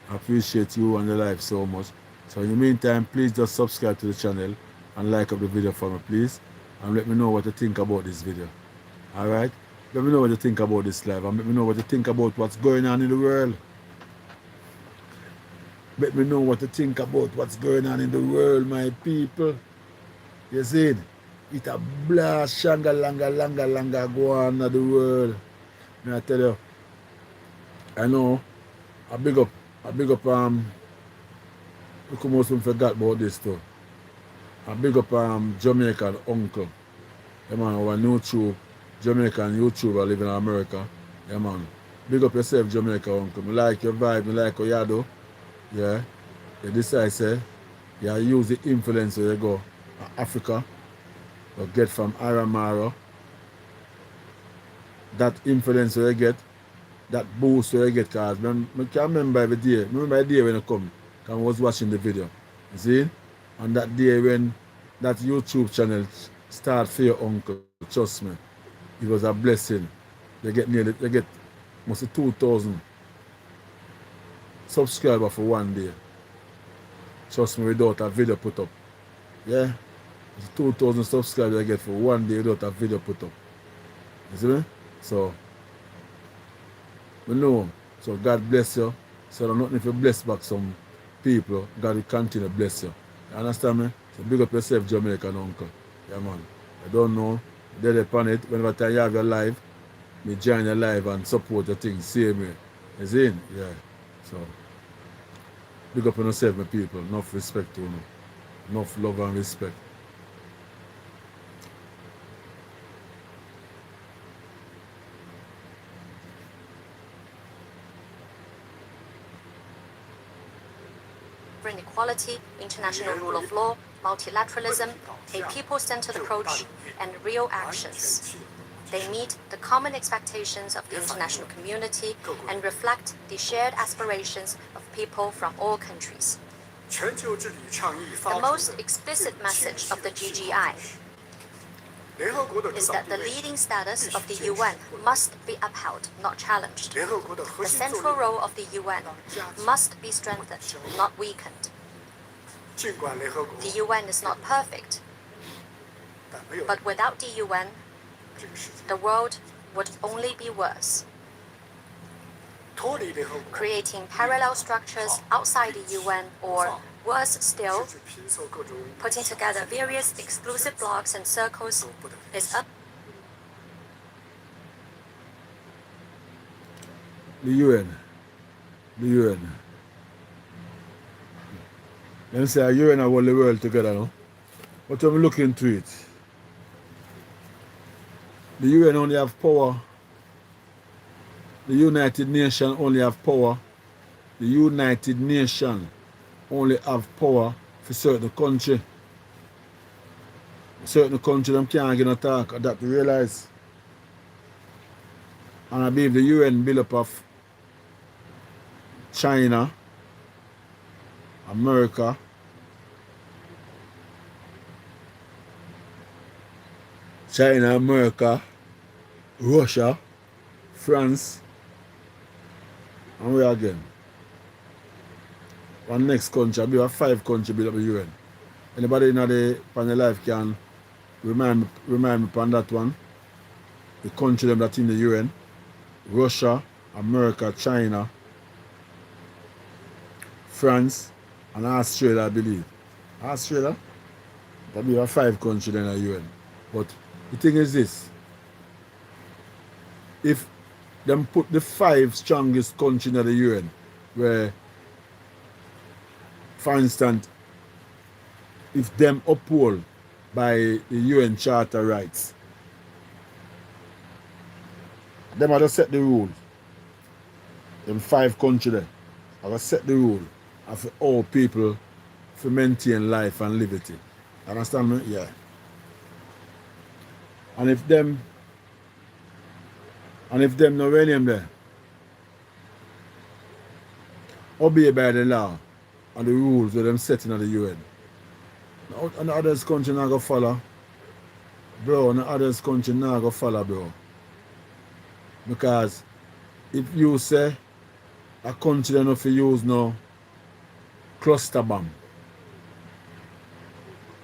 I appreciate you on the live so much. So in the meantime, please just subscribe to the channel and like up the video for me, please. And let me know what you think about this video. Alright? Let me know what you think about this live. And let me know what you think about what's going on in the world. Let me know what you think about what's going on in the world, my people. You see it? It's a blast, shanga, langa, go on in the world. May I tell you, I know, I big up, look how most people forgot about this too. I big up Jamaican uncle. Yeah, man, our YouTube, Jamaican YouTuber living in America. Yeah, man. Big up yourself, Jamaica uncle. Me like your vibe, me like what you do. Yeah. You decide, say, you use the influence where you go Africa. You get from Aramara. That influence where you get, that boost where you get, cause I can remember every day. Remember the day when I come. I was watching the video. You see? On that day when that YouTube channel started for your uncle, trust me, it was a blessing. They get mostly 2,000 subscribers for one day. Trust me, without a video put up. Yeah? It's 2,000 subscribers I get for one day without a video put up. You see me? So, we know. So God bless you. So there's nothing if you bless back some people, God will continue to bless you. You understand me? So big up yourself, Jamaican uncle. Yeah, man. I don't know. Dead upon it. Whenever time you have your live, me join your live and support your thing. Same way. You see? Yeah. So, big up on yourself, my people. Enough respect to you. Enough love and respect. Inequality, international rule of law, multilateralism, a people-centered approach, and real actions. They meet the common expectations of the international community and reflect the shared aspirations of people from all countries. The most explicit message of the GGI is that the leading status of the UN must be upheld, not challenged. The central role of the UN must be strengthened, not weakened. The UN is not perfect, but without the UN, the world would only be worse. Creating parallel structures outside the UN, or worse still, putting together various exclusive blocs and circles is up. The UN. Them say the UN hold the world together, no? But when we look into it, the UN only have power. The United Nations only have power. The United Nations only have power for certain country. Certain country them can't get no talk, that we realize. And I believe the UN built up of China, America, Russia, France, and where again? One next country, I believe 5 countries build up the UN. Anybody in the panel life can remind me on that one. The country them that in the UN, Russia, America, China, France, and Australia, I believe. Australia? That be 5 countries in the UN. But The thing is this. If them put the 5 strongest countries in the UN, where, for instance, if them uphold by the UN Charter rights, them are to set the rule. Them 5 countries there are to set the rule of all people to maintain life and liberty. Understand me? Yeah. And if them no when them there obey by the law and the rules that them setting at the UN, and the others country not gonna follow. Bro, and the others country not gonna follow, bro. Because if you say a country enough to use no cluster bomb,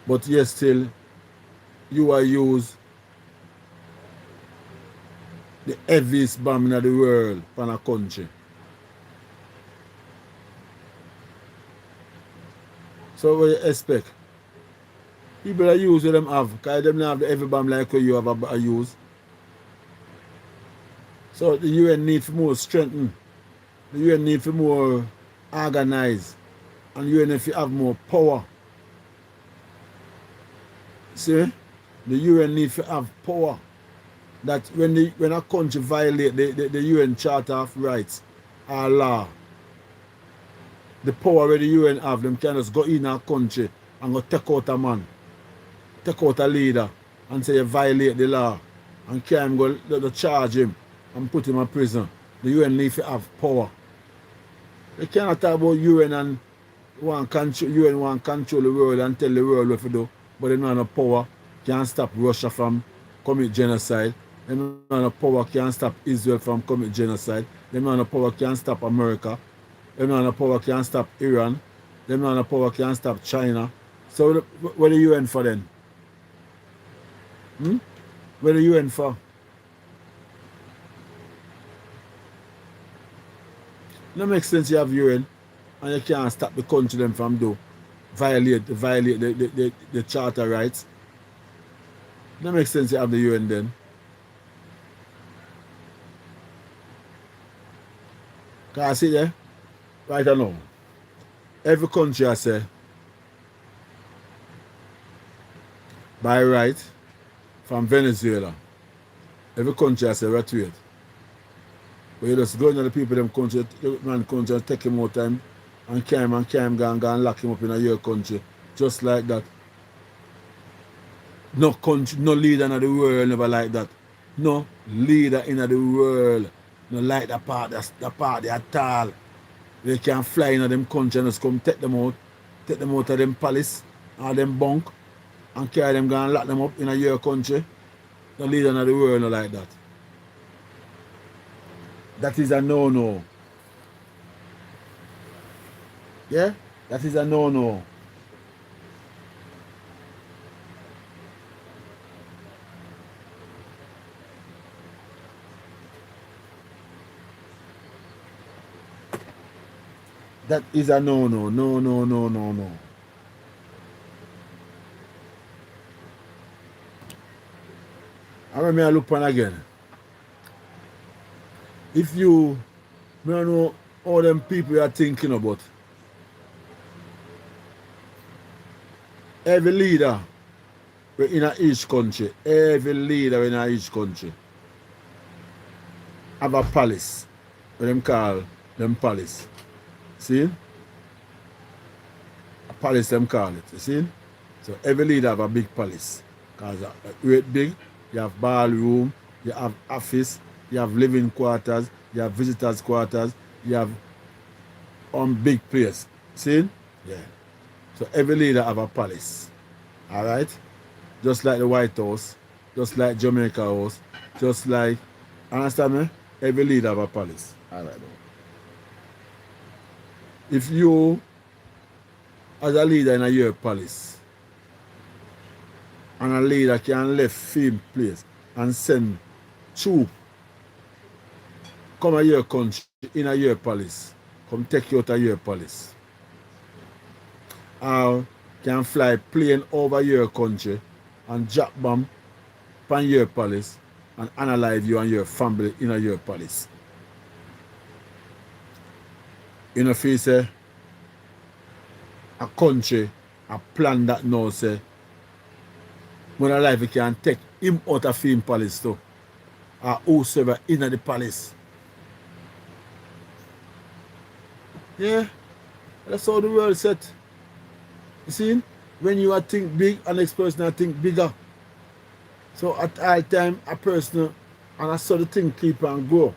but yes still you are use the heaviest bomb in the world for a country. So what you expect? People that use what them have, because them don't have the heavy bomb like you have a use. So the UN need for more strengthen. The UN need for more organized. And the UN need to have more power. See? The UN need to have power. That when a country violate the UN Charter of Rights or law, the power where the UN have, them can just go in a country and go take out a man, take out a leader, and say you violate the law, and can go charge him and put him in prison. The UN need to have power. They cannot talk about UN and UN want control the world and tell the world what to do, but they don't have no power, can't stop Russia from commit genocide. They don't have no power, can't stop Israel from commit genocide. They don't have no power, can't stop America. They don't have no power, can't stop Iran. They don't have no power, can't stop China. So what the UN for then? What the UN for? No make sense you have UN and you can't stop the country them from do violate the charter rights. No make sense you have the UN then. Can I see there? Right or no? Every country I say by right from Venezuela. Every country I say retreat. But you just go into the people them country, man country and take him more time and go and lock him up in your country. Just like that. No country, no leader in the world never like that. No leader in the world no like that part at all. They can fly in them country and just come take them out of them palace or them bunk and carry them and lock them up in your country. No leader in the world no like that. That is a no-no. Yeah? That is a no-no. That is a no-no. No, no, no, no, no. And when I look on again, if you don't know all them people you are thinking about, every leader in each country, have a palace, what them call them palace. See? A palace them call it, you see? So every leader have a big palace. Because great big, you have ballroom, you have office, you have living quarters, you have visitors quarters, you have big place. See? Yeah. So every leader have a palace. Alright? Just like the White House, just like Jamaica House, just like, understand me? Every leader have a palace. Alright. If you, as a leader in your palace, and a leader can left field place and send troops come to your country, in your palace, come take you out of your palace. Or can fly plane over your country and drop bomb on your palace and analyze you and your family in your palace. You know, feel say a country, a plan that now say when a life can take him out of him palace too. Or whosoever in the palace. Yeah, that's how the world set. You see, when you are think big, the next person think bigger. So at all time, a person and I saw the thing keep and grow.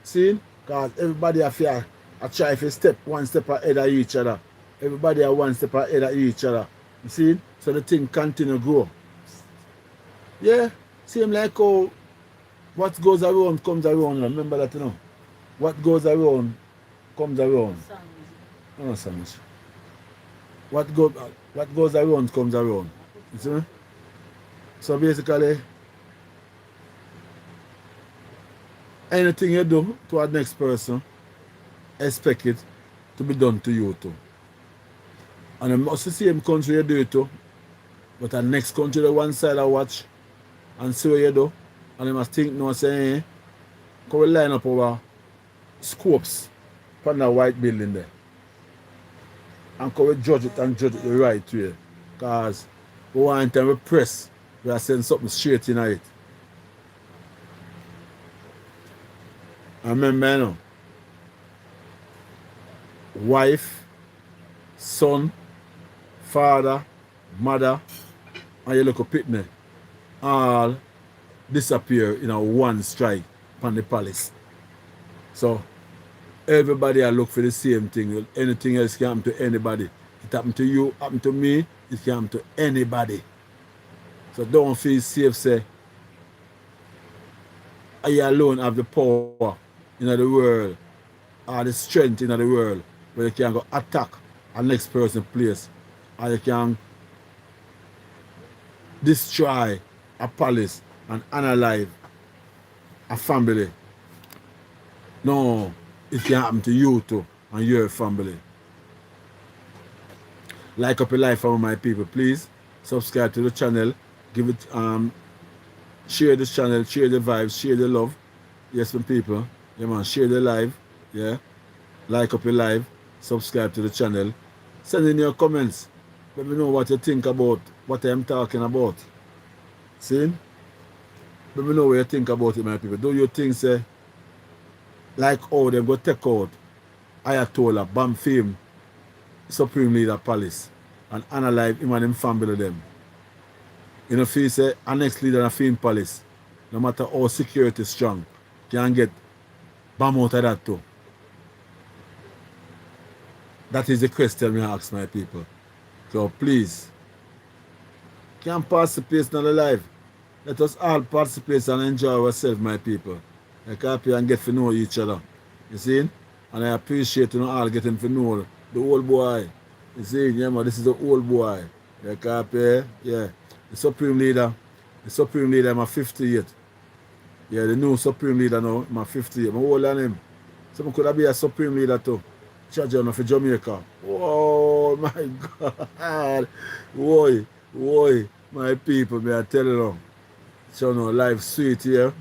See, because everybody have here, I try to step one step ahead of each other. Everybody are one step ahead of each other. You see, so the thing continue grow. Yeah, same like how what goes around comes around. Remember that, you know. What goes around comes around. No, sandwich. What goes around comes around. You see me? So basically, anything you do to the next person, expect it to be done to you too. And it must the same country you do it to, but the next country the one side I watch and see what you do, and they must think no say, can we line up our scopes from the white building there? And can we judge it and judge it the right way? Because we want to press, we are saying something straight in it. And remember, you know, wife, son, father, mother, and your little pitney all disappear in a one strike on the palace. So everybody I look for the same thing. Anything else can happen to anybody. It happened to you, happened to me, it can happen to anybody. So don't feel safe, say, I alone have the power in the world, or the strength in the world, where you can go attack a next person's place, or you can destroy a palace and analyze a family. No, it can happen to you too and your family. Like up your life for my people, please subscribe to the channel, give it share this channel, share the vibes, share the love. Yes, my people. Yeah man, share the live. Yeah. Like up your live, subscribe to the channel. Send in your comments. Let me know what you think about what I'm talking about. See? Let me know what you think about it, my people. Do you think, say, like how they go take out Ayatollah, Bam Fame, Supreme Leader Palace, and analyze him and him family them? You know, feel say, our next leader of Fame Palace, no matter how security is strong, can get bam out of that too. That is the question we ask, my people. So please, can participate in the life. Let us all participate and enjoy ourselves, my people. Like happy and get to know each other. You see? And I appreciate you know all getting to know the old boy. You see, yeah man, this is the old boy. Like happy, yeah. The Supreme Leader I'm a 58. Yeah, the new Supreme Leader now, I'm a 58. I'm older than him. So I could be a Supreme Leader too. Charge on for Jamaica. Oh my God. Why, my people, may I tell you now. So no, life sweet here.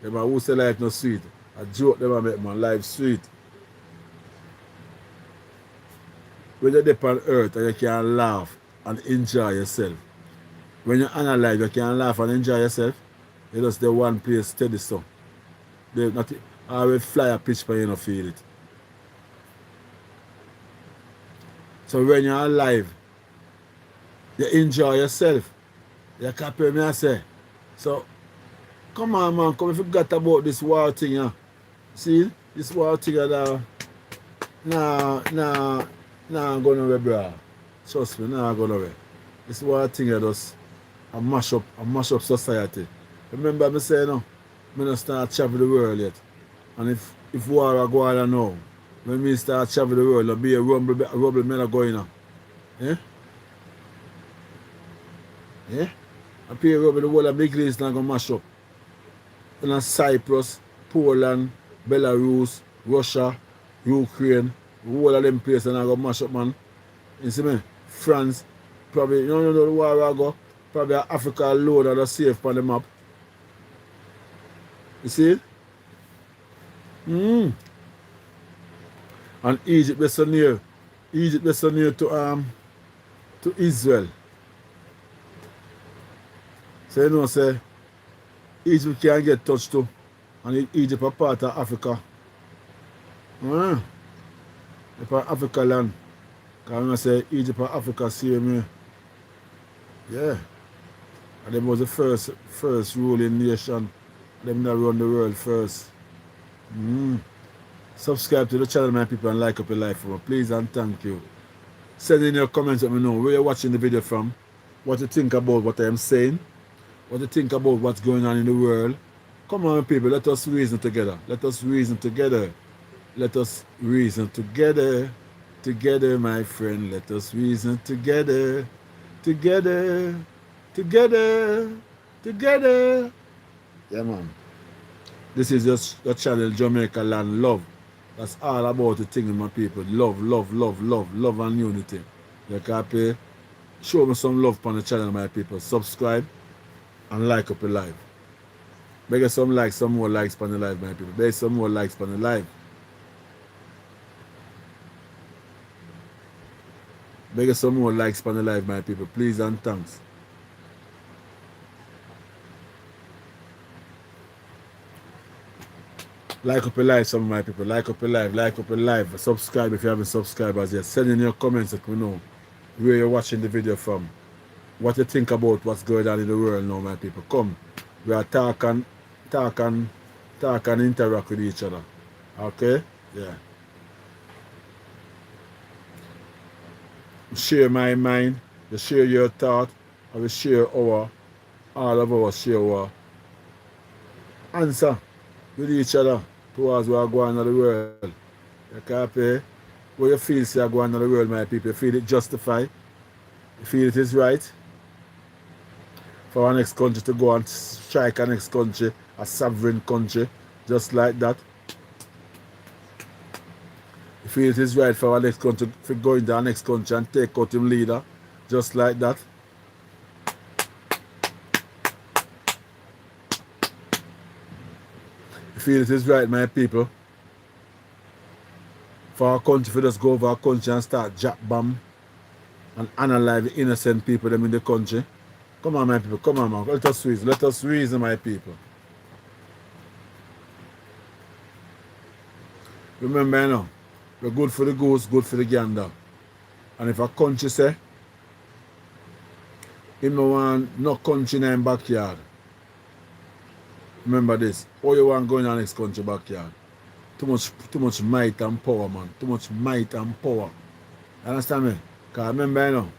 Yeah, man, who say life not sweet? I joke them I make man, life sweet. When you're deep on earth and you can laugh and enjoy yourself. When you analyze, you can laugh and enjoy yourself. You just the one place steady so. They not always fly a pitch but you don't feel it. So when you're alive, you enjoy yourself. You copy me I say. So come on man, come if you forgot about this war thing, yeah. See? This war thing nah go nowhere, bro. Trust me, nah go nowhere. This war thing just a mash up society. Remember me say no, me not start travel the world yet. And if war go on now, when me start travel the world, there'll be a rumble me not going on. Yeah? Yeah? I pay rubber the whole of big list not gonna mash up. In Cyprus, Poland, Belarus, Russia, Ukraine, the whole of them places not gonna mash up, man. You see me? France, probably, you know the war I go, probably Africa alone are the safe on the map. You see it? Mm. And Egypt is so near. Egypt is so near to Israel. So you know say Egypt can get touched too. And Egypt a part of Africa. Ah, it's a Africa land. Because I say Egypt and Africa same here. Yeah. And them was the first ruling nation. Them that run the world first. Mm. Subscribe to the channel, my people, and like up your life for me. Please and thank you. Send in your comments, let me know where you're watching the video from, what you think about what I am saying, what you think about what's going on in the world. Come on, people, let us reason together. Let us reason together. Let us reason together. Together, my friend, let us reason together. Together. Together. Together. Yeah, man. This is just your channel, Jamaica Land Love. That's all about the thing, my people. Love, love, love, love, love and unity. You copy? Show me some love on the channel, my people. Subscribe and like up the live. Beg some likes, some more likes on the live, my people. Beg some more likes on the live. Beg some more likes on the live, my people. Please and thanks. Like up a live, some of my people. Like up a live, like up a live. Subscribe if you haven't subscribed as yet. Send in your comments let me know where you're watching the video from. What you think about what's going on in the world now, my people. Come. We are talk and interact with each other. Okay? Yeah. Share my mind, you share your thought, and we share all of us share our answer with each other towards what going on in the world. You copy? What you feel say going on in the world, my people? You feel it justified? You feel it is right? For our next country to go and strike our next country, a sovereign country, just like that? You feel it is right for our next country to go into our next country and take out him leader, just like that? You feel it is right, my people, for our country to just go over our country and start jack bomb and analyze the innocent people them in the country? Come on, my people, come on, man. Let us reason, my people. Remember, you know, we're good for the goose, good for the gander. And if a country say, him no want no country in him backyard, remember this, all you want going in the next country backyard. Too much might and power, man. Too much might and power. You understand me? Because remember, you know,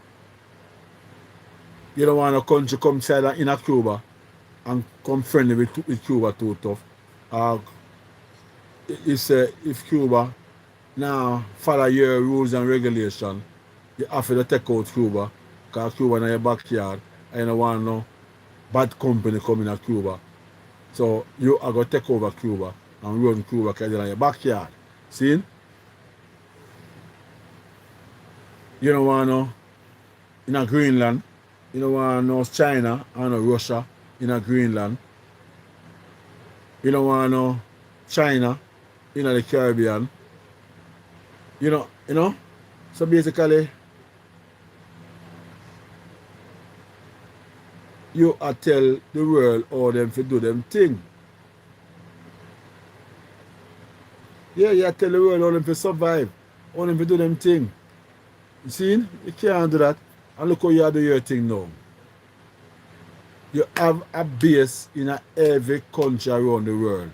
you don't want a country come inside in a Cuba and come friendly with Cuba too tough. If Cuba now follow your rules and regulations, you have to take out Cuba, because Cuba in your backyard and you don't want no bad company coming to Cuba. So you are going to take over Cuba and run Cuba because they're in your backyard. See? You don't want no in a Greenland. You don't want no China or no Russia in a Greenland. You don't want no China in the Caribbean. You know? So basically, you are tell the world how them to do them thing. Yeah, you tell the world how them to survive, how them to do them thing. You see? You can't do that. And look how you do your thing now. You have a base in every country around the world.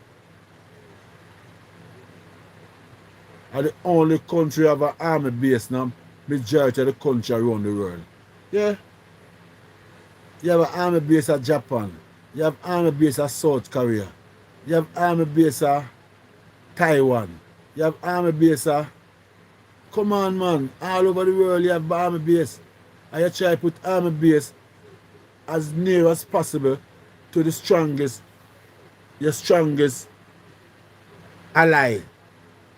And the only country have an army base now, majority of the country around the world. Yeah? You have an army base at Japan. You have army base at South Korea. You have army base at Taiwan. You have army base at... Come on, man. All over the world you have army base. And you try to put army base as near as possible to the your strongest ally.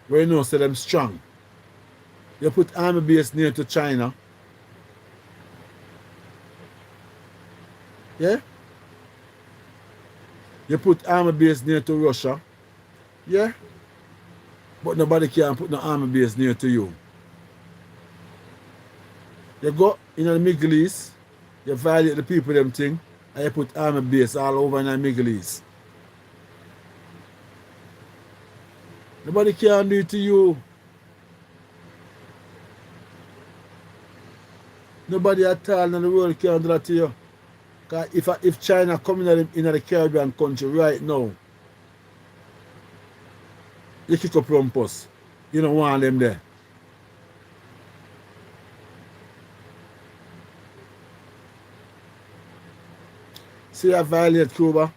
Where you know say them strong. You put army base near to China. Yeah? You put army base near to Russia, yeah? But nobody can put no army base near to you. You go in the Middle East, you violate the people them thing, and you put army base all over in the Middle East. Nobody can do it to you. Nobody at all in the world can do that to you. Because if China come in the Caribbean country right now, you kick up rumpus. You don't want them there. See, I violate Cuba.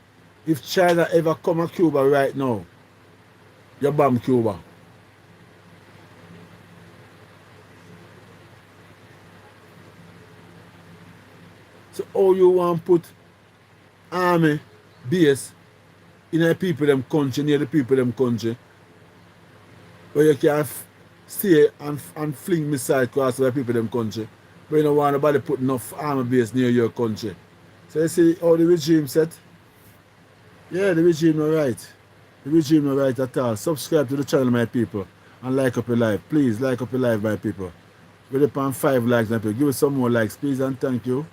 If China ever come to Cuba right now, you bomb Cuba. So how you want to put army base in the people them country, near the people them country, where you can stay and fling missiles across the people them country, but you don't want nobody put enough army base near your country. So you see how the regime set? Yeah, the regime not right. The regime not right at all. Subscribe to the channel, my people, and like up your live. Please like up your live, my people. We're upon 5 likes, my people. Give us some more likes, please, and thank you.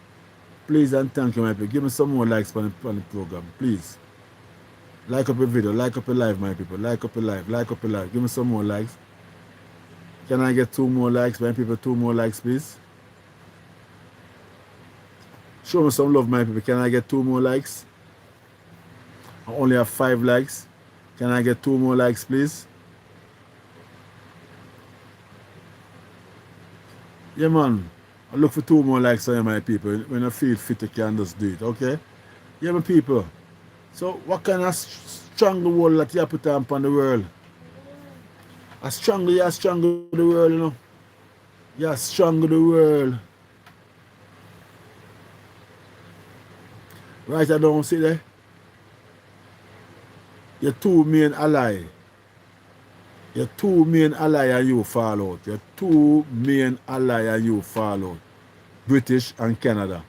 Please and thank you, my people. Give me some more likes on the program, please. Like up your video, like up your live, my people. Like up your live, like up your live. Give me some more likes. Can I get 2 more likes, my people? 2 more likes, please. Show me some love, my people. Can I get 2 more likes? I only have 5 likes. Can I get 2 more likes, please? Yeah, man. I look for 2 more likes on you, my people. When I feel fit, I can just do it, okay? Yeah, my people. So, what kind of stranglehold that you put on the world? You strangle the world, you know? You strangle the world. Right, I don't see there. Your 2 main ally. Your 2 main ally and you fall out. Your 2 main ally and you fall out. British and Canada.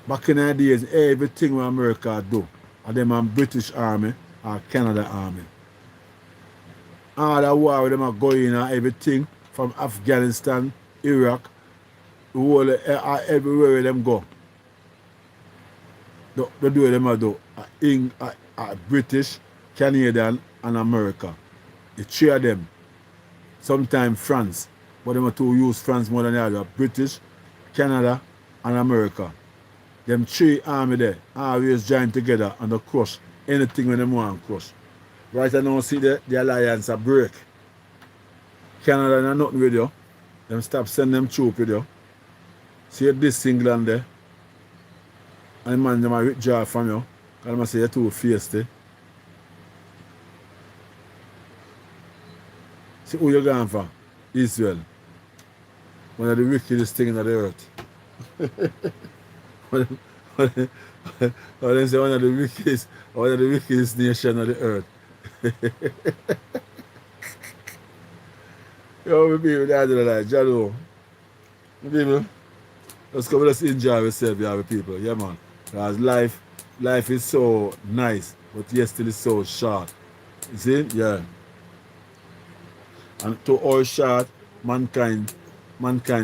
Back in the days, everything what America do, and them and British army or Canada army. All the war with them are going and everything from Afghanistan, Iraq, the whole, everywhere where them go. The do them are do. British, Canadian, and America. The 3 of them. Sometimes France. But them are to use France more than the other. British, Canada, and America. Them 3 army there always join together and they crush anything when them want to crush. Right now see the alliance a break. Canada and nothing with you. Them stop sending them troops with you. See this England there. And the man them a withdraw from you. Because them say you're too feisty. See who you going for? Israel. One of the wickedest things on the earth. Or they say one of the wickedest nation on the earth. Yo, my people, that's the life. Jalo. My people, let's enjoy ourselves, yeah, my people. Yeah, man. Because life is so nice, but yet still is so short. You see? Yeah. And to all short, mankind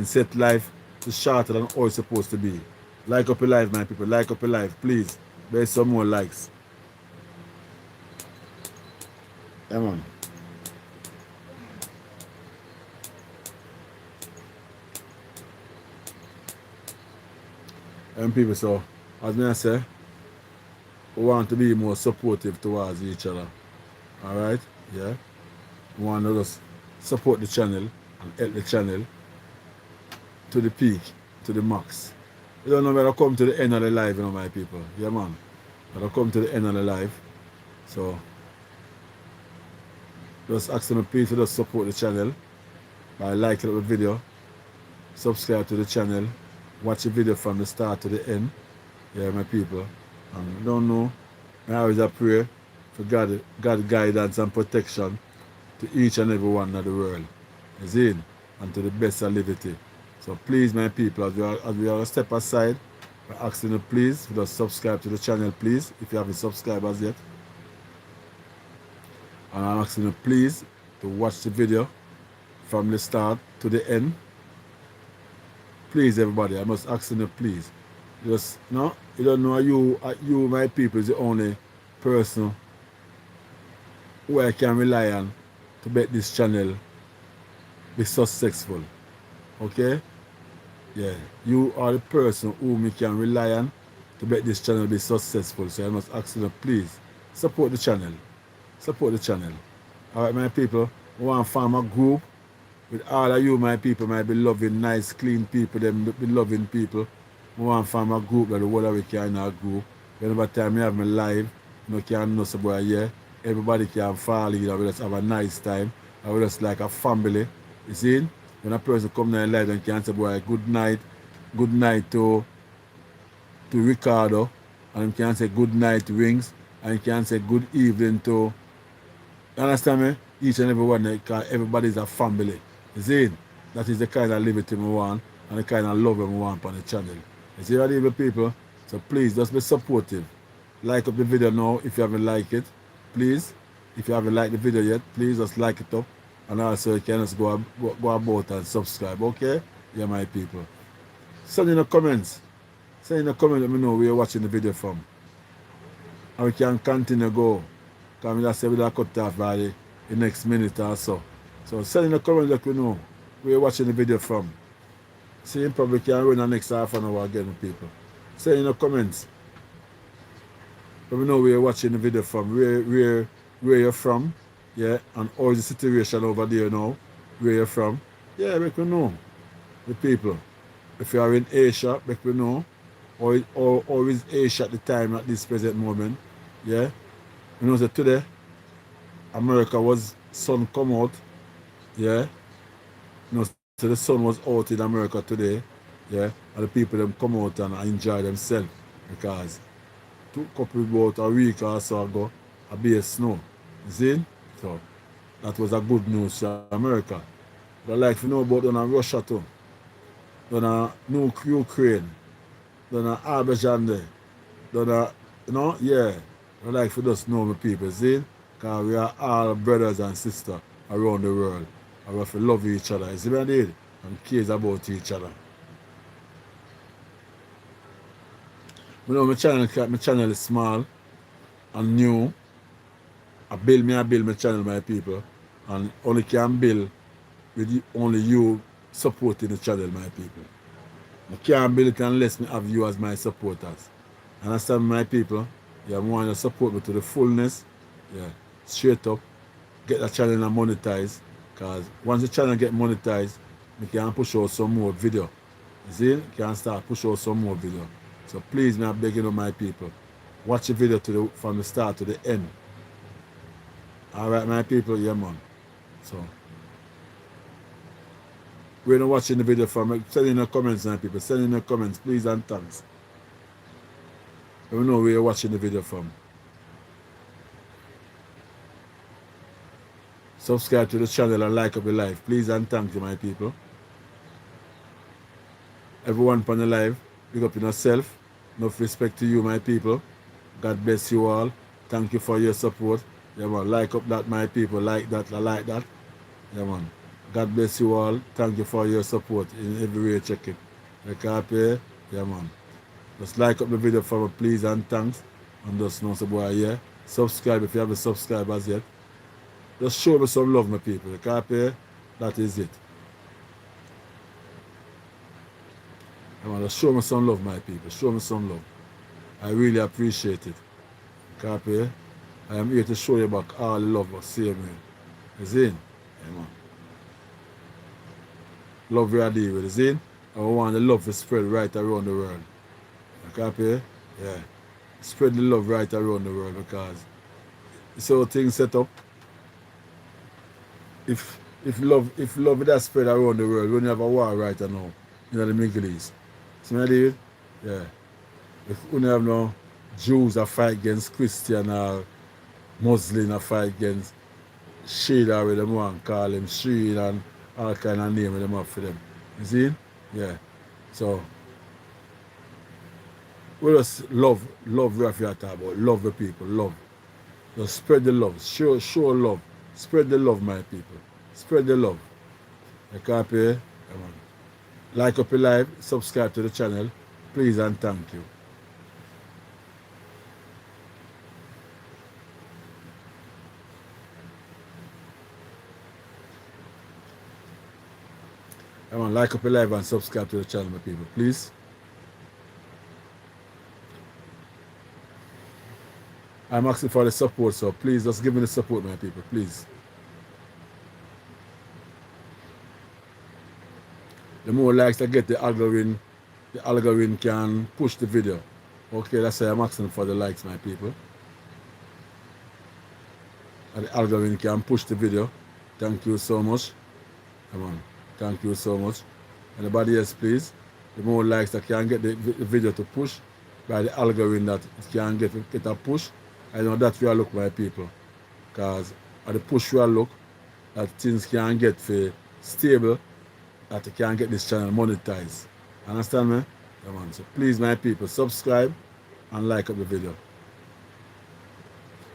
set life to shorter than all it's supposed to be. Like up your life, my people. Like up your life, please. There's some more likes. Yeah, man. And people, so, as I say, we want to be more supportive towards each other. Alright? Yeah? We want to just support the channel and help the channel to the peak, to the max. You don't know where I come to the end of the life, you know, my people. Yeah, man. When I come to the end of the life. So, just ask them please to just support the channel by liking the video, subscribe to the channel, watch the video from the start to the end. Yeah, my people. And don't know, I always pray for God guidance and protection to each and every one of the world. You see? And to the best of liberty. So please, my people, as we are step aside I'm asking you please to just subscribe to the channel, please, if you haven't subscribed as yet. And I'm asking you please to watch the video from the start to the end. Please, everybody, I must ask you please. Just, no, you don't know you, my people, is the only person who I can rely on to make this channel be successful. Okay? Yeah. You are the person whom we can rely on to make this channel be successful. So I must ask you please support the channel. Support the channel. Alright, my people, we want to form a group with all of you, my people, my beloved, nice, clean people, them beloved people. We want to form a group that the whole of we can in our group. Whenever time we have me live, you can know somebody here. Everybody can fall in, we just have a nice time. And we just like a family. You see? When a person come down live and can say, boy, good night to Ricardo, and you can say good night to Wings, and you can say good evening to, you understand me? Each and every one, everybody is a family. You see? That is the kind of liberty we want, and the kind of love we want on the channel. You see what I mean, people? So please, just be supportive. Like up the video now if you haven't liked it. Please, if you haven't liked the video yet, please just like it up. And also you can just go about and subscribe, okay? Yeah, my people. Send in the comments. Send in the comments, let me know where you're watching the video from. And we can continue go. Because we just say we don't cut off by the next minute or so. So send in the comments, let me know where you're watching the video from. See, you probably can run the next half an hour again, people. Send in the comments. Let me know where you're watching the video from, where you're from, yeah, and all the situation over there now, where you're from. Yeah, make me know, the people. If you are in Asia, make me know, or is Asia at the time, at this present moment, yeah. You know, that today, America was, sun come out, yeah. You know, so the sun was out in America today, yeah, and the people them come out and enjoy themselves, because couple about a week or so ago, a bit of snow. You see? So that was a good news to America. But like you know about Russia too. Ukraine, Azerbaijan there. You know, yeah. I like for just know my people, see? Because we are all brothers and sisters around the world. And we have to love each other. You see what I did? And care about each other. You know, my channel is small and new. I build my channel, my people. And only can build with only you supporting the channel, my people. I can't build it unless I have you as my supporters. Understand, my people? Yeah, I want you to support me to the fullness. Yeah, straight up. Get the channel monetized. Because once the channel get monetized, we can push out some more video. You see? We can start push out some more video. So please, I'm begging you, my people. Watch the video from the start to the end. Alright, my people, yeah, man. So, we're not watching the video from, send in the comments, my people. Send in the comments, please and thanks. Let me know where you're watching the video from. Subscribe to the channel and like up the live. Please and thank you, my people. Everyone on the live, big up in yourself. Enough respect to you, my people. God bless you all. Thank you for your support. Yeah, man. Like up that, my people. Like that. I like that. Yeah, man. God bless you all. Thank you for your support in every way you check it. You copy? Yeah, man. Just like up the video for me, please and thanks. And just know some boy here. Subscribe if you haven't subscribed as yet. Just show me some love, my people. You copy? That is it. Yeah, man. Just show me some love, my people. Show me some love. I really appreciate it. Copy? I am here to show you back all the love of same way. You see? Yeah, man. Love we are dealing with, you see? And we want the love to spread right around the world. You copy? Yeah. Spread the love right around the world, because this whole thing set up. If love that spread around the world, we don't have a war right now in the Middle East. See what I did? Yeah. If we don't have no Jews that fight against Christian or Muslim that fight against Shida, where them want to call them Sheen and all kind of name them up for them. You see? Yeah. So We just love we have to talk about. Love the people, love. Just spread the love. Show love. Spread the love, my people. Spread the love. I copy. Come on. Like up your live, subscribe to the channel, please and thank you. Come on, like up your live and subscribe to the channel, my people, please. I'm asking for the support, so please just give me the support, my people, please. The more likes I get, the algorithm can push the video. Okay, that's why I'm asking for the likes, my people. And the algorithm can push the video. Thank you so much. Come on, thank you so much. Anybody else, please? The more likes I can get the video to push by the algorithm that it can get a push. I know that's where I look, my people. Because at the push where I look, that things can get for stable, that you can get this channel monetized. Understand me? Come on. So please, my people, subscribe and like up the video.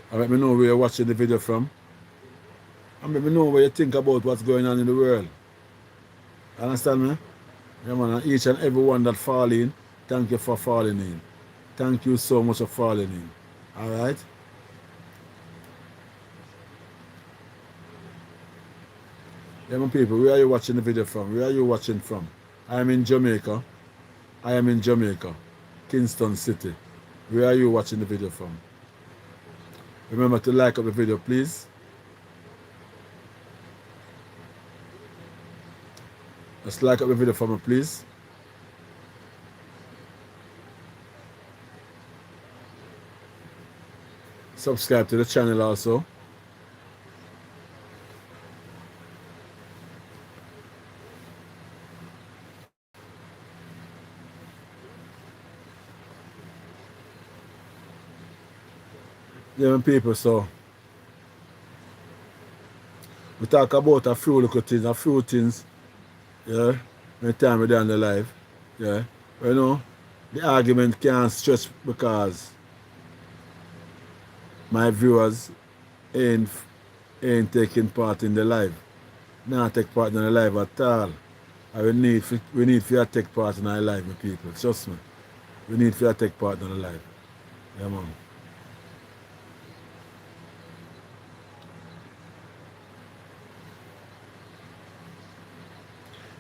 And let me know where you're watching the video from. And let me know what you think about what's going on in the world. Understand me? Yeah, man. And each and every one that fall in, thank you for falling in. Thank you so much for falling in. Alright? Yeah, my people, where are you watching the video from? Where are you watching from? I am in Jamaica. I am in Jamaica, Kingston City. Where are you watching the video from? Remember to like up the video, please. Just like up the video for me, please. Subscribe to the channel also. Yeah, people, so we talk about a few little things, yeah, when time we're down the live, yeah. But you know, the argument can't stretch because my viewers ain't taking part in the live. Not take part in the live at all. And we need for you to take part in our live, my people. Trust me. We need for you to take part in the live. Yeah, man.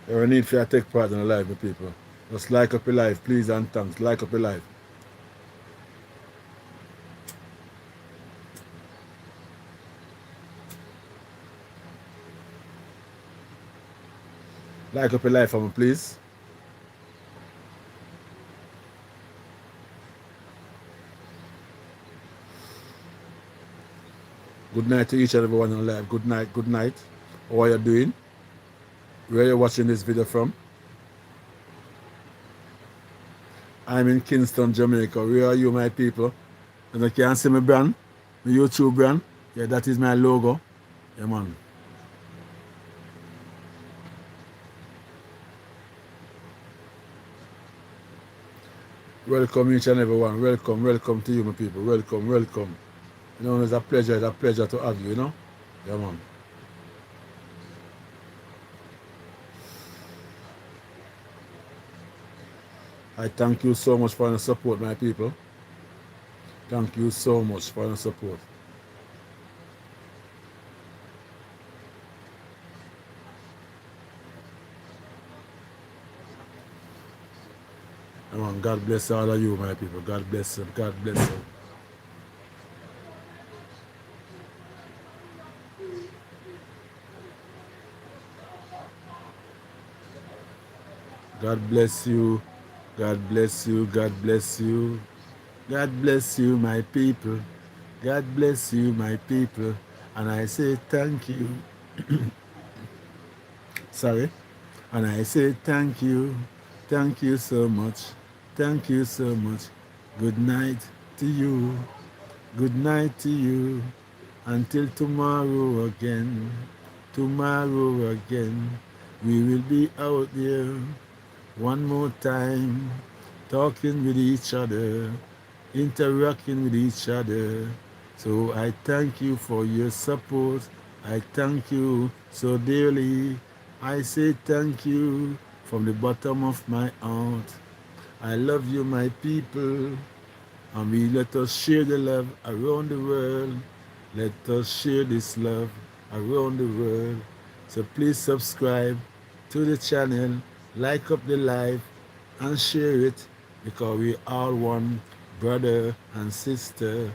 We need for you to take part in the live, my people. Just like up your live, please and thanks. Like up your live. Like up your live for me, please. Good night to each and everyone on live. Good night, good night. How are you doing? Where are you watching this video from? I'm in Kingston, Jamaica. Where are you, my people? And you can see my brand, my YouTube brand. Yeah, that is my logo. Yeah, man. Welcome each and everyone. Welcome to you, my people. Welcome. You know, it's a pleasure to have you, you know? Yeah, man. I thank you so much for your support, my people. Thank you so much for your support. Yeah, man. God bless all of you, my people. God bless you. God bless you. God bless you. God bless you. God bless you. God bless you, my people. God bless you, my people. And I say thank you. Sorry. And I say thank you. Thank you so much. Thank you so much. Good night to you. Good night to you. Until tomorrow again. Tomorrow again. We will be out there one more time. talking with each other, interacting with each other. So I thank you for your support. I thank you so dearly. I say thank you from the bottom of my heart. I love you, my people, and we let us share the love around the world. Let us share this love around the world. So please subscribe to the channel, like up the live, and share it, because we all one brother and sister.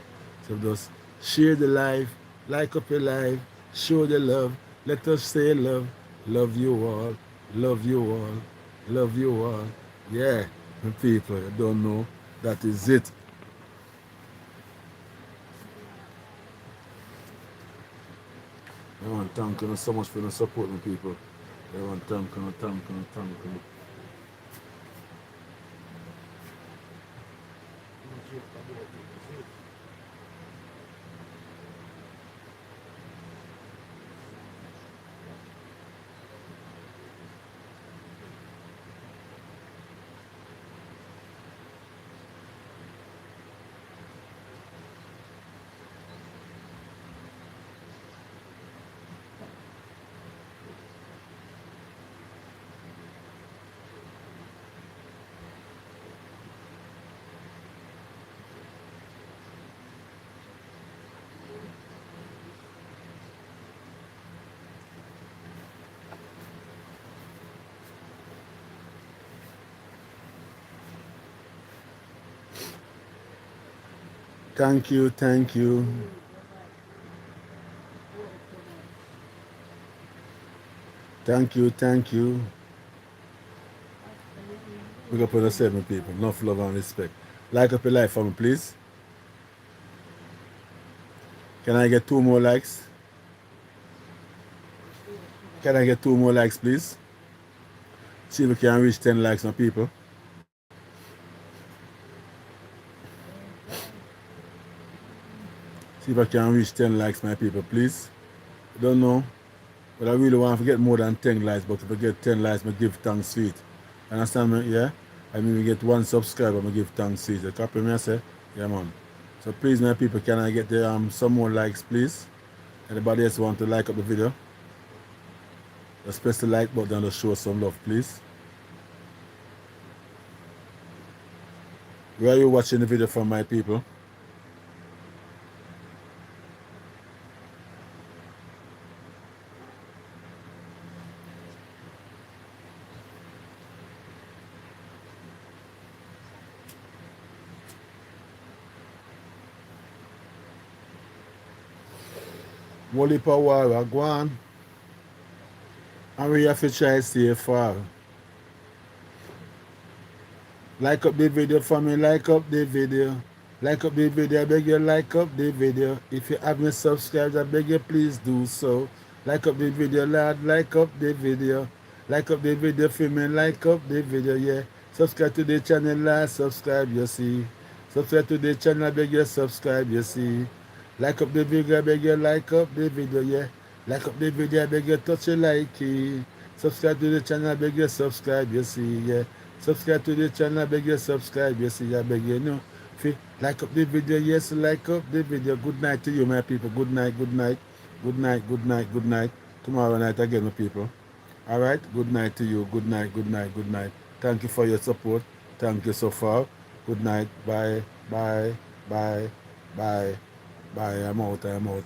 So just share the live, like up the live, show the love. Let us say love. Love you all. Love you all. Love you all. Yeah, and people, you don't know, that is it. I want to thank you so much for the support, my people. I want to thank you. Thank you, thank you. Thank you, thank you. We're going to put a 7 people. Enough love and respect. Like up your life for me, please. Can I get 2 more likes? Can I get 2 more likes, please? See if we can reach 10 likes, my people. See if I can reach 10 likes, my people, please. I don't know, but I really want to get more than 10 likes, but if I get 10 likes, I give thanks to it. Understand me? Yeah? I mean, we get 1 subscriber, I give thanks to it. You copy me, I say? Yeah, man. So please, my people, can I get some more likes, please? Anybody else want to like up the video? Just press the like button and show some love, please. Where are you watching the video from, my people? Wally Power, go on. And we have to try to stay far. Like up the video for me, like up the video. Like up the video, I beg you, like up the video. If you haven't subscribed, I beg you, please do so. Like up the video, lad, like up the video. Like up the video for me, like up the video, yeah. Subscribe to the channel, lad, subscribe, you see. Subscribe to the channel, I beg you, subscribe, you see. Like up the video, I beg you, like up the video, yeah. Like up the video, I beg you, touch a like key. Subscribe to the channel, I beg you, subscribe, you see, yeah. Subscribe to the channel, I beg you, subscribe, you see, I beg you, no. Like up the video, yes, like up the video. Good night to you, my people. Good night, good night. Good night, good night, good night. Tomorrow night again, my people. All right, good night to you. Good night, good night, good night. Thank you for your support. Thank you so far. Good night. Bye, bye, bye, bye, bye. I'm out, I'm out.